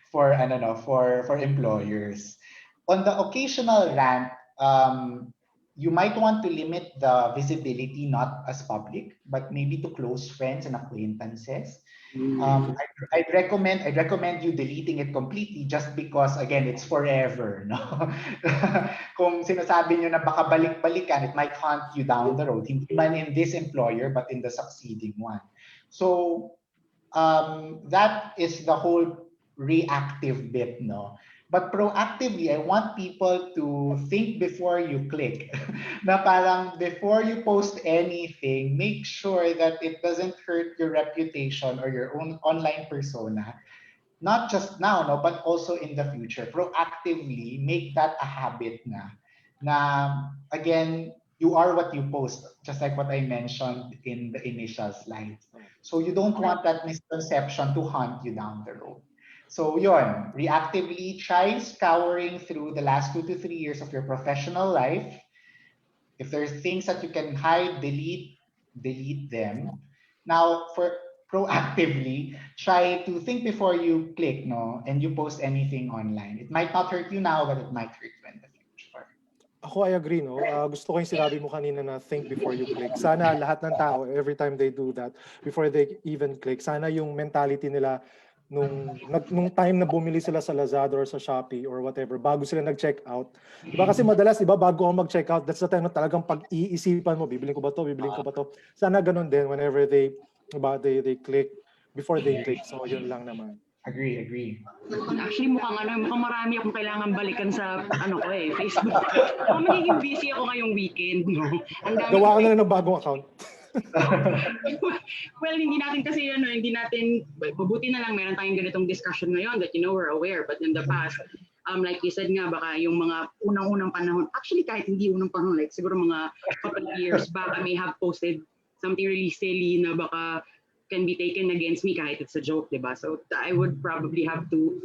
for I don't know, for employers. On the occasional rant, you might want to limit the visibility not as public, but maybe to close friends and acquaintances. I'd recommend you deleting it completely just because again it's forever, no? Kung sinasabi niyo na baka balik-balikan, it might haunt you down the road, hindi man in this employer but in the succeeding one. So that is the whole reactive bit, no? But proactively, I want people to think before you click. Na parang before you post anything, make sure that it doesn't hurt your reputation or your own online persona. Not just now, no, but also in the future. Proactively make that a habit na again, you are what you post, just like what I mentioned in the initial slides. So you don't want that misconception to haunt you down the road. So yon, reactively try scouring through the last 2 to 3 years of your professional life. If there's things that you can hide, delete them. Now, for proactively, try to think before you click, no, and you post anything online. It might not hurt you now, but it might hurt you in the future. Ako, I agree, no? Gusto ko yung sinabi mo kanina na think before you click. Sana lahat ng tao, every time they do that, before they even click, sana yung mentality nila nung time na bumili sila sa Lazada or sa Shopee or whatever, bago sila nag-check out. Diba kasi madalas, diba, bago ako mag-check out, that's the time na talagang pag-iisipan mo, bibiling ko ba to, bibiling ko ba to. Sana ganun din whenever they click, before they click. So, yun lang naman. Agree. Actually, mukhang marami akong kailangan balikan sa Facebook. Magiging busy ako ngayong weekend, no? Gawa ko na lang ng bagong account. Well, hindi natin, mabuti na lang meron tayong ganitong discussion ngayon that we're aware. But in the past, like you said nga, baka yung mga unang-unang panahon, actually kahit hindi unang panahon, like siguro mga couple of years back, I may have posted something really silly na baka can be taken against me kahit it's a joke, diba? So I would probably have to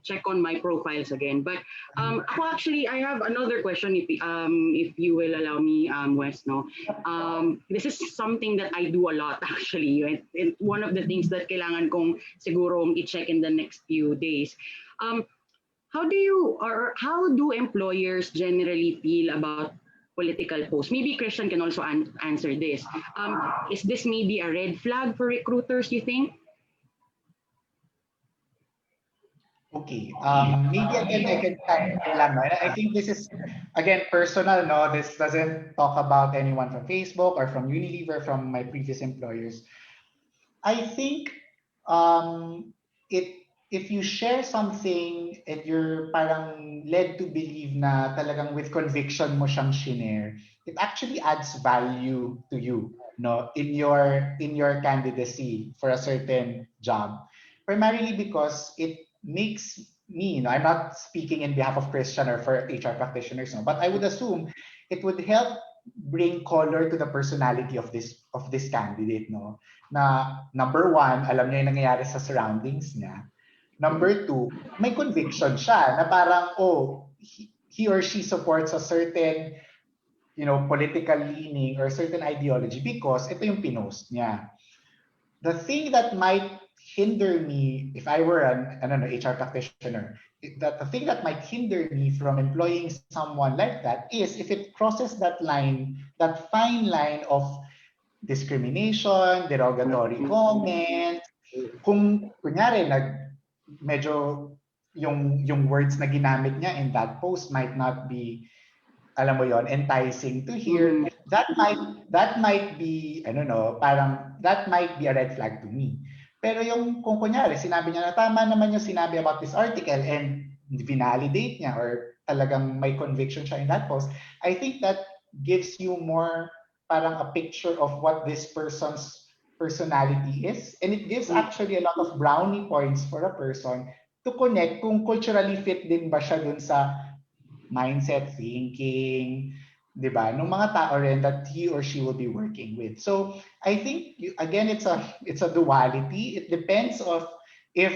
check on my profiles again. But ako actually, I have another question if you will allow me, Wes, no? This is something that I do a lot actually. And one of the things that kailangan kong sigurong i-check in the next few days. How do employers generally feel about political posts? Maybe Christian can also answer this. Is this maybe a red flag for recruiters, you think? Okay. Maybe again I can share lang, no? And I think this is again personal, no? This doesn't talk about anyone from Facebook or from Unilever, from my previous employers. I think if you share something and you're parang led to believe na talagang with conviction mo siyang shinare, it actually adds value to you, no, in your candidacy for a certain job. Primarily because it makes me, I'm not speaking in behalf of Christian or for HR practitioners, no, but I would assume it would help bring color to the personality of this candidate, no? Na number one, alam niya yung nangyayari sa surroundings niya. Number two, may conviction siya na parang, he or she supports a certain, political leaning or certain ideology because ito yung pinost niya. The thing that might hinder me, if I were an HR practitioner, the thing that might hinder me from employing someone like that is if it crosses that fine line of discrimination, derogatory comment, kung kunyari medyo yung words na ginamit niya in that post might not be, alam mo yon, enticing to hear, that might be, I don't know, parang that might be a red flag to me. Pero yung kung kunyari sinabi niya na tama naman yung sinabi about this article and validate niya or talagang may conviction siya in that post, I think that gives you more parang a picture of what this person's personality is, and it gives actually a lot of brownie points for a person to connect kung culturally fit din ba siya dun sa mindset, thinking, di ba, nung mga tao rin that he or she will be working with. So I think again it's a duality. It depends of if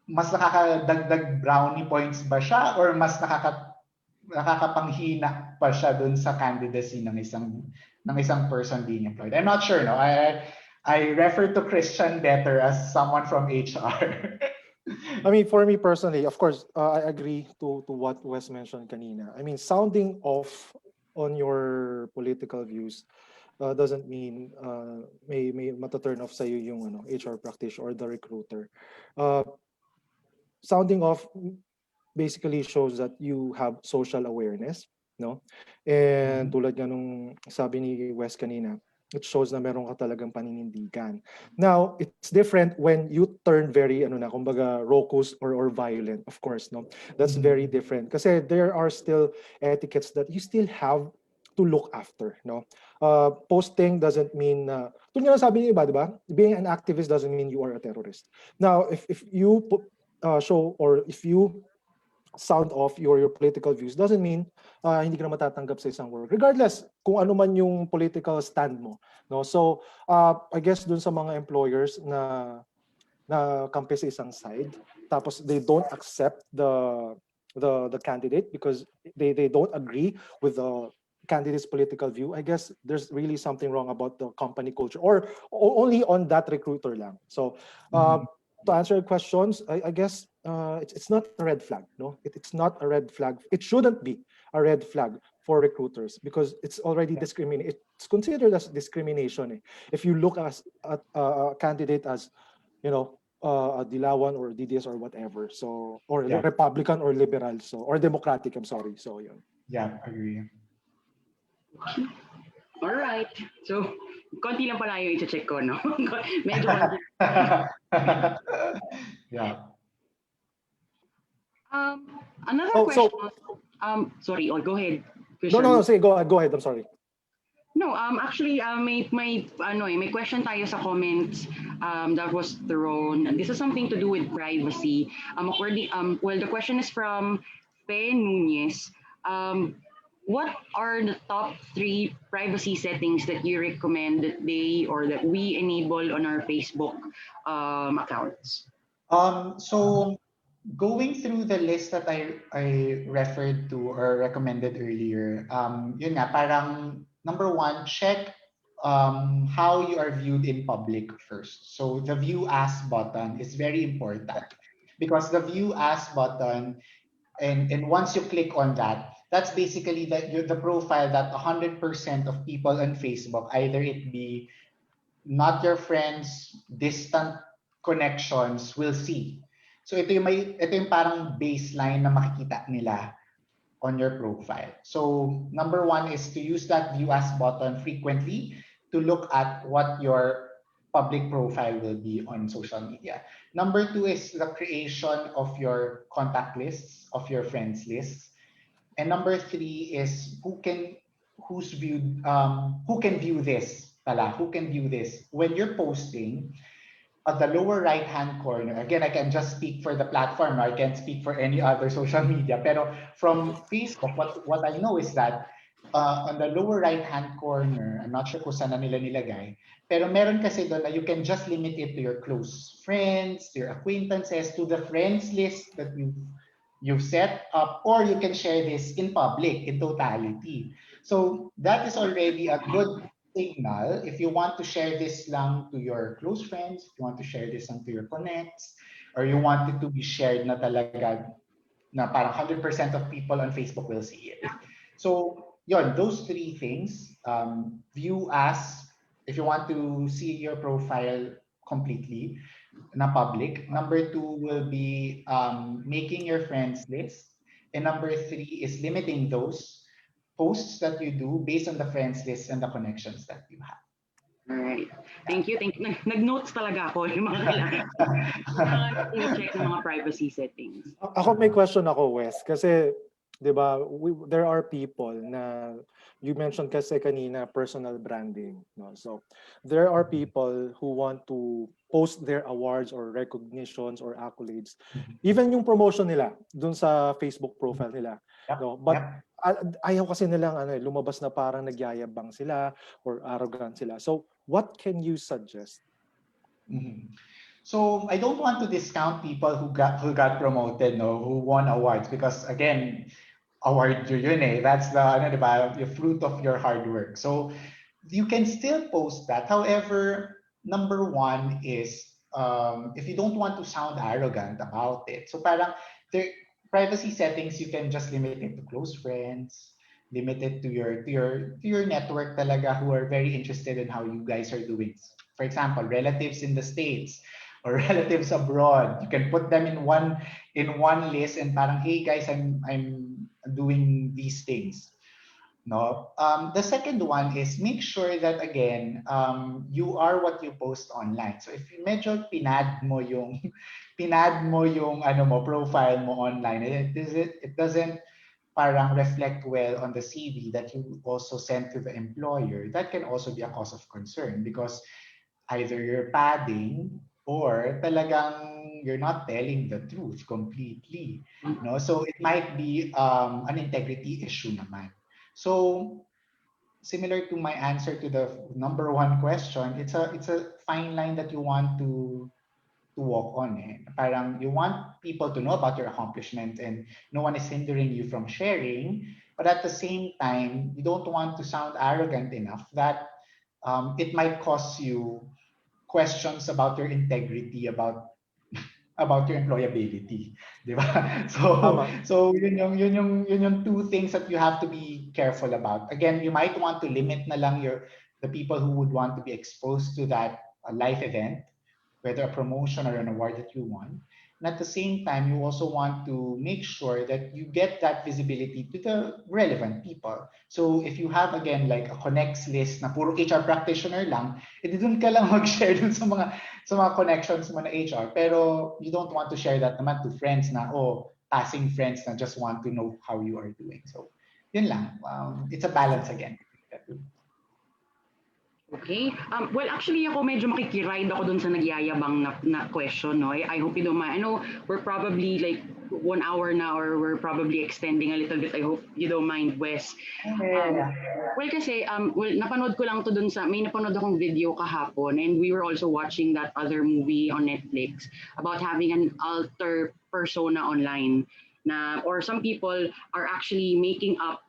mas nakakadagdag brownie points ba siya or mas nakakapanghina pa siya dun sa candidacy ng isang person being employed. I'm not sure, no. I refer to Christian better as someone from HR. I mean, for me personally, of course, I agree to what Wes mentioned kanina. I mean, sounding off on your political views doesn't mean may mata-turn off sa'yo yung HR practitioner or the recruiter. Uh, Sounding off basically shows that you have social awareness, no? And Mhm. tulad nga nung sabi ni Wes kanina, it shows na meron ka talagang paninindigan. Now, it's different when you turn very kumbaga raucous or violent, of course, no? That's very Mhm. different kasi there are still etiquettes that you still have to look after, no? Posting doesn't mean tulad nga sabi ni iba, di ba? Being an activist doesn't mean you are a terrorist. Now, if you show or if you sound off your political views doesn't mean hindi ka na matatanggap sa isang work regardless kung ano man yung political stand mo, no? So I guess dun sa mga employers na kampi sa isang side tapos they don't accept the candidate because they don't agree with the candidate's political view. I guess there's really something wrong about the company culture or only on that recruiter lang. So Mhm. to answer your questions, I guess it's not a red flag. No, it's not a red flag. It shouldn't be a red flag for recruiters because it's already Yeah. discrimination. It's considered as discrimination. If you look at a candidate as a Dilawan or DDS or whatever, so or Yeah. Republican or liberal, so or Democratic. I'm sorry. So yun. Yeah. Agree. All right. So, konti lang pala yung i-check ko, no? Medyo konti. Yeah. Another Oh, question. so Sorry. Oh, go ahead, no. Christian. Say go ahead. I'm sorry. No, actually, may question tayo sa comments that was thrown. This is something to do with privacy. Well, the question is from Fe Nunez. What are the top three privacy settings that you recommend that they or that we enable on our Facebook accounts? So going through the list that I referred to or recommended earlier, yun nga, parang number one, check how you are viewed in public first. So the view as button is very important because the view as button and once you click on that, that's basically the profile that 100% of people on Facebook, either it be not your friends, distant connections will see. So ito yung parang baseline na makikita nila on your profile. So number one is to use that view as button frequently to look at what your public profile will be on social media. Number two is the creation of your contact lists, of your friends lists. And number three is who can view this who can view this when you're posting at the lower right hand corner. Again, I can just speak for the platform, I can't speak for any other social media, pero from Facebook, what I know is that on the lower right hand corner, I'm not sure kung saan na nila nilagay, pero meron kasi doon na you can just limit it to your close friends, to your acquaintances, to the friends list that you've set up, or you can share this in public in totality. So that is already a good signal if you want to share this lang to your close friends, if you want to share this lang to your connects, or you want it to be shared na talaga na parang 100% of people on Facebook will see it. So yon, those three things, view as if you want to see your profile completely na public. Number two will be making your friends list. And number three is limiting those posts that you do based on the friends list and the connections that you have. All right. Thank you. Thank you. Nag-notes talaga ako yung mga kailangan. Kailangan check ng mga privacy settings. Ako may question ako, Wes, kasi 'di ba, there are people na you mentioned kasi kanina personal branding, no? So there are people who want to post their awards or recognitions or accolades, even yung promotion nila dun sa Facebook profile nila, Yep. no? But Yep. ayaw kasi nilang lumabas na parang nagyayabang sila or arrogant sila. So what can you suggest? Mhm. So I don't want to discount people who got promoted, no, who won awards because again, award yun eh. That's the ano, diba, the fruit of your hard work. So you can still post that. However, number one is if you don't want to sound arrogant about it, so parang the privacy settings, you can just limit it to close friends, limit it to your network talaga who are very interested in how you guys are doing. For example, relatives in the States or relatives abroad. You can put them in one list and parang, hey guys, I'm doing these things. No. The second one is make sure that again, you are what you post online. So if you medyo pinad mo yung ano mo profile mo online, it doesn't parang reflect well on the CV that you also send to the employer. That can also be a cause of concern because either you're padding or talagang you're not telling the truth completely. No, so it might be an integrity issue naman. So similar to my answer to the number one question, it's a fine line that you want to walk on. Eh. Parang you want people to know about your accomplishment and no one is hindering you from sharing, but at the same time, you don't want to sound arrogant enough that it might cause you questions about your integrity, about your employability, di ba? So Tama. so yun yung two things that you have to be careful about. Again, you might want to limit na lang the people who would want to be exposed to that life event, whether a promotion or an award that you won. And at the same time, you also want to make sure that you get that visibility to the relevant people. So if you have, again, like a connects list na puro HR practitioner lang, edi dun ka lang mag-share dun sa mga connections mo na HR. Pero you don't want to share that naman to friends na, passing friends na just want to know how you are doing. So yun lang. It's a balance again. Okay. Well, actually, ako medyo makikiride ako dun sa nagyayabang na question, no? I hope you don't mind. I know we're probably like 1 hour now or we're probably extending a little bit. I hope you don't mind, Wes. Um, Yeah. well, kasi, napanood ko lang to dun may napanood akong video kahapon and we were also watching that other movie on Netflix about having an alter persona online or some people are actually making up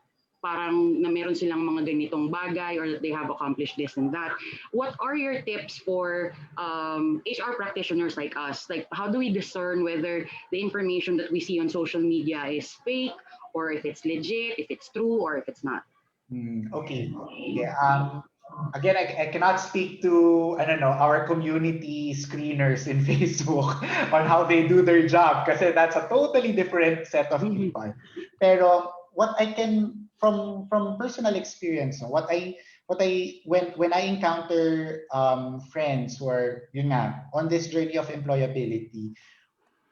parang na meron silang mga ganitong bagay or they have accomplished this and that. What are your tips for HR practitioners like us? Like, how do we discern whether the information that we see on social media is fake or if it's legit, if it's true, or if it's not? Okay. Okay. Again, I cannot speak to, I don't know, our community screeners in Facebook on how they do their job because that's a totally different set of people. Pero what I can from personal experience, no, what I when I encounter friends who are yun nga, on this journey of employability,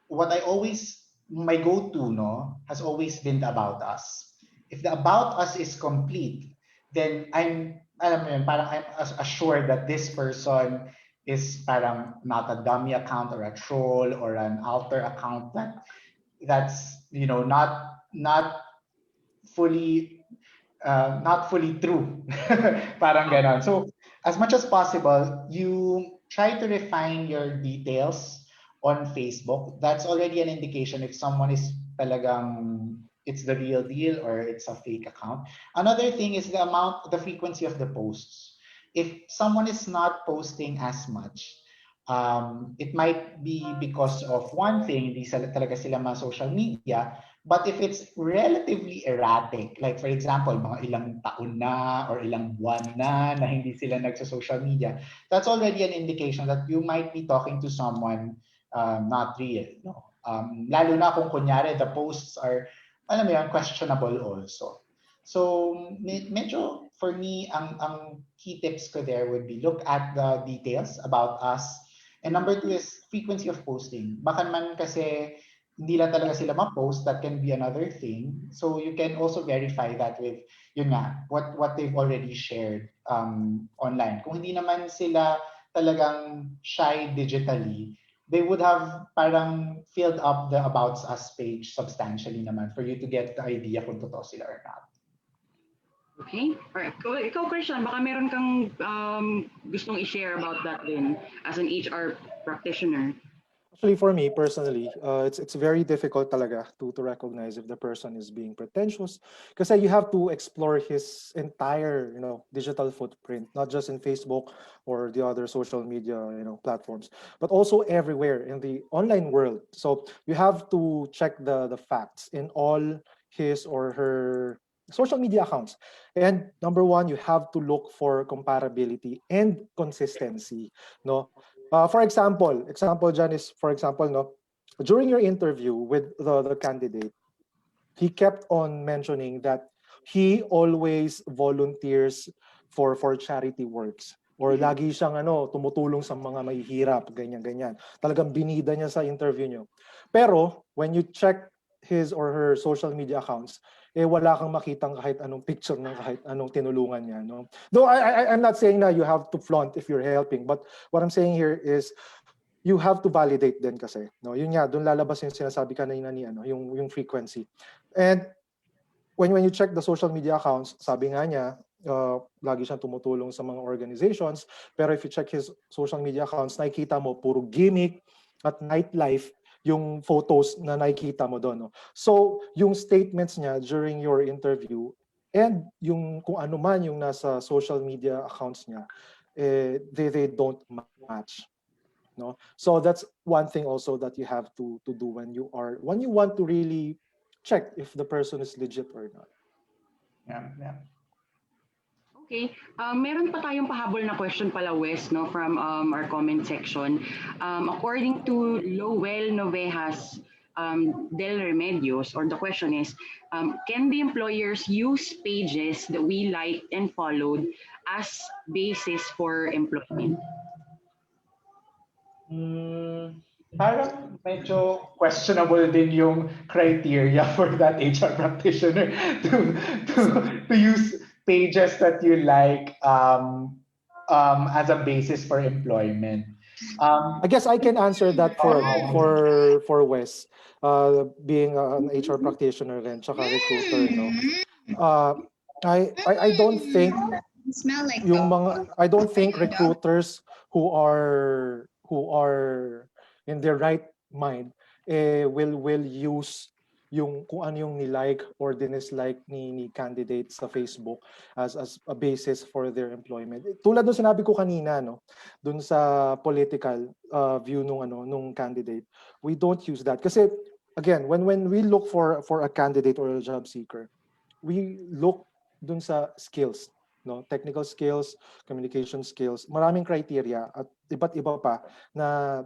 what I always my go-to no has always been the about us. If the about us is complete, then I'm alam mo yun, parang I'm assured that this person is parang not a dummy account or a troll or an alter account that's not fully not fully true. Parang ganon. So, as much as possible, you try to refine your details on Facebook. That's already an indication if someone is talagang it's the real deal or it's a fake account. Another thing is the frequency of the posts. If someone is not posting as much, it might be because of one thing, hindi talaga sila mga social media. But if it's relatively erratic, like for example, mga ilang taon na or ilang buwan na hindi sila nagsa-social media, that's already an indication that you might be talking to someone not real. No? Lalo na kung kunyari the posts are, alam mo yan, questionable also. So medyo for me, ang key tips ko there would be look at the details about us. And number two is frequency of posting. Baka man kasi hindi lang talaga sila ma-post, that can be another thing. So you can also verify that with, yun nga, what they've already shared online. Kung hindi naman sila talagang shy digitally, they would have parang filled up the About Us page substantially naman for you to get the idea kung totoo sila or not. Okay. Alright. Ikaw, Christian, baka meron kang gustong i-share about that din as an HR practitioner. Actually, for me personally, it's very difficult talaga to recognize if the person is being pretentious, kasi you have to explore his entire digital footprint, not just in Facebook or the other social media platforms, but also everywhere in the online world. So you have to check the facts in all his or her social media accounts. And number one, you have to look for comparability and consistency. No, example John is, for example, no, during your interview with the candidate, he kept on mentioning that he always volunteers for charity works, or lagi siyang tumutulong sa mga mahihirap, ganyan ganyan. Talagang binida niya sa interview niyo. Pero when you check his or her social media accounts, wala kang makitang kahit anong picture ng kahit anong tinulungan niya, no? Though I'm not saying na you have to flaunt if you're helping, but what I'm saying here is you have to validate din kasi, no? Yun nga, doon lalabas yung sinasabi kanina ni yung frequency. And when you check the social media accounts, sabi nga niya, lagi siyang tumutulong sa mga organizations, pero if you check his social media accounts, nakikita mo puro gimmick at nightlife yung photos na nakikita mo doon, no? So, yung statements niya during your interview and yung kung ano man yung nasa social media accounts niya, they don't match, no? So that's one thing also that you have to do when you want to really check if the person is legit or not. Yeah, yeah. Okay. Meron pa tayong pahabol na question pala, Wes, no, from our comment section. According to Lowell Novejas Del Remedios, or the question is, can the employers use pages that we liked and followed as basis for employment? Mm, parang medyo questionable din yung criteria for that HR practitioner to to use pages that you like as a basis for employment. I Um, guess I can answer that for oh, Wes, being an HR practitioner and tsaka recruiter, no. Uh, I don't think Smell like yung dog. mga I don't Are think you a dog? recruiters who are in their right mind will use yung kung ano yung nilike or dinislike ni candidate sa Facebook as a basis for their employment. Tulad ng sinabi ko kanina, no, dun sa political view nung candidate, we don't use that kasi again, when we look for a candidate or a job seeker, we look dun sa skills, no, technical skills, communication skills, maraming criteria at iba't iba pa na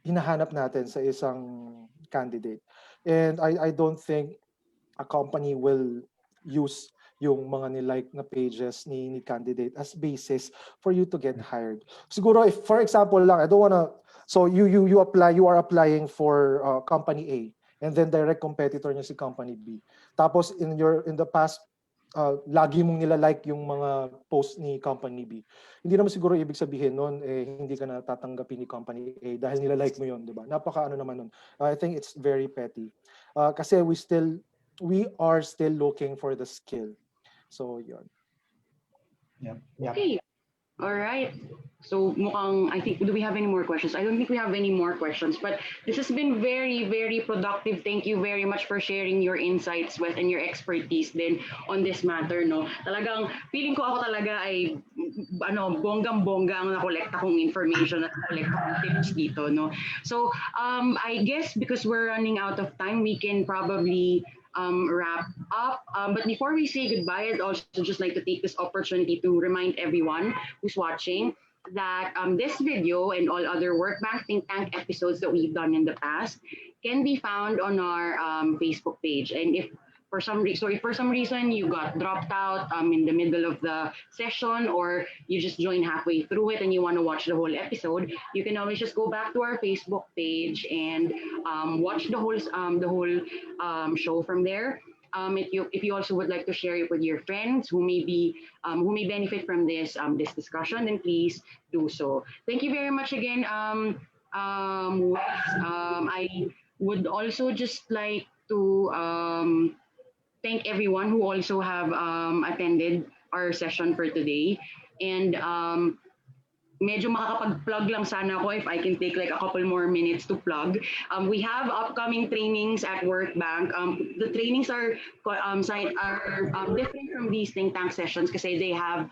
hinahanap natin sa isang candidate. And I don't think a company will use yung mga nilike na pages ni candidate as basis for you to get hired. Siguro if for example lang, I don't wanna, so you are applying for company A, and then direct competitor niya si company B. Tapos in the past, lagi mong nilalike yung mga post ni company B. Hindi naman siguro ibig sabihin noon hindi ka na tatanggapin ni company A dahil nilalike mo yon, di ba? Napaka ano naman nun. I think it's very petty. Kasi we are still looking for the skill. So, yun. yep, yep. Okay. All right. So mukhang, I think, do we have any more questions? I don't think we have any more questions, but this has been very, very productive. Thank you very much for sharing your insights with and your expertise din on this matter, no? Talagang, feeling ko ako talaga ay, bonggang-bongga ang nakolekta kong information at nakolekta kong tips dito, no? So, I guess because we're running out of time, we can probably wrap up. But before we say goodbye, I'd also just like to take this opportunity to remind everyone who's watching that this video and all other Workbank Think Tank episodes that we've done in the past can be found on our Facebook page. And if for some reason you got dropped out in the middle of the session, or you just joined halfway through it and you want to watch the whole episode, you can always just go back to our Facebook page and watch the whole show from there. If you also would like to share it with your friends who may benefit from this discussion, then please do so. Thank you very much again, Wes. I would also just like to thank everyone who also have attended our session for today. And medyo makakapag-plug lang sana ako if I can take like a couple more minutes to plug. We have upcoming trainings at Workbank. The trainings are different from these think tank sessions because they have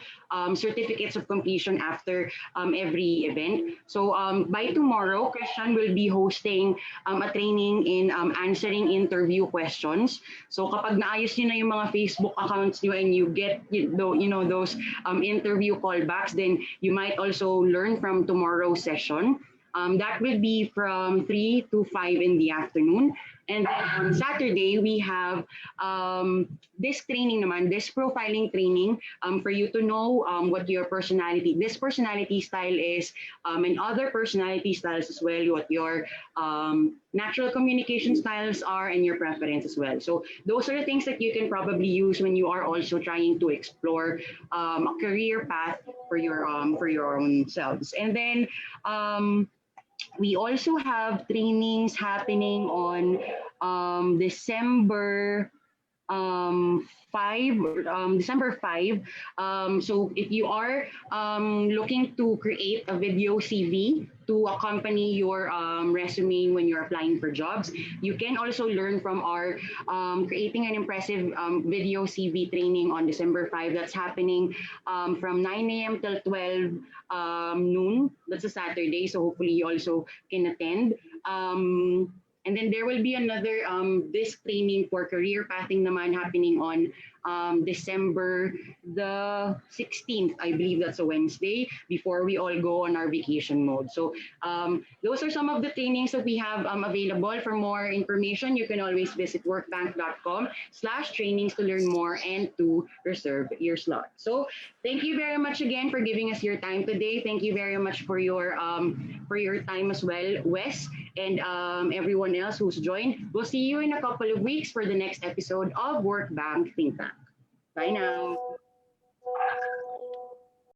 certificates of completion after every event. So by tomorrow, Christian will be hosting a training in answering interview questions. So kapag naayos niyo na yung mga Facebook accounts niyo and you get those interview callbacks, then you might also learn from tomorrow's session. That will be from 3 to 5 in the afternoon. And then on Saturday, we have this training naman, this profiling training for you to know what your this personality style is, and other personality styles as well, what your natural communication styles are, and your preference as well. So those are the things that you can probably use when you are also trying to explore a career path for your own selves. And then we also have trainings happening on December 5. So if you are looking to create a video CV to accompany your resume when you're applying for jobs, you can also learn from our creating an impressive video CV training on December 5. That's happening from 9 a.m. till 12 noon. That's a Saturday, so hopefully you also can attend. And then there will be another this training for career pathing naman happening on December the 16th. I believe that's a Wednesday before we all go on our vacation mode. So those are some of the trainings that we have available. For more information, you can always visit workbank.com/trainings to learn more and to reserve your slot. So thank you very much again for giving us your time today. Thank you very much for your time as well, Wes, and everyone else who's joined. We'll see you in a couple of weeks for the next episode of Workbank Think Tank. Bye now.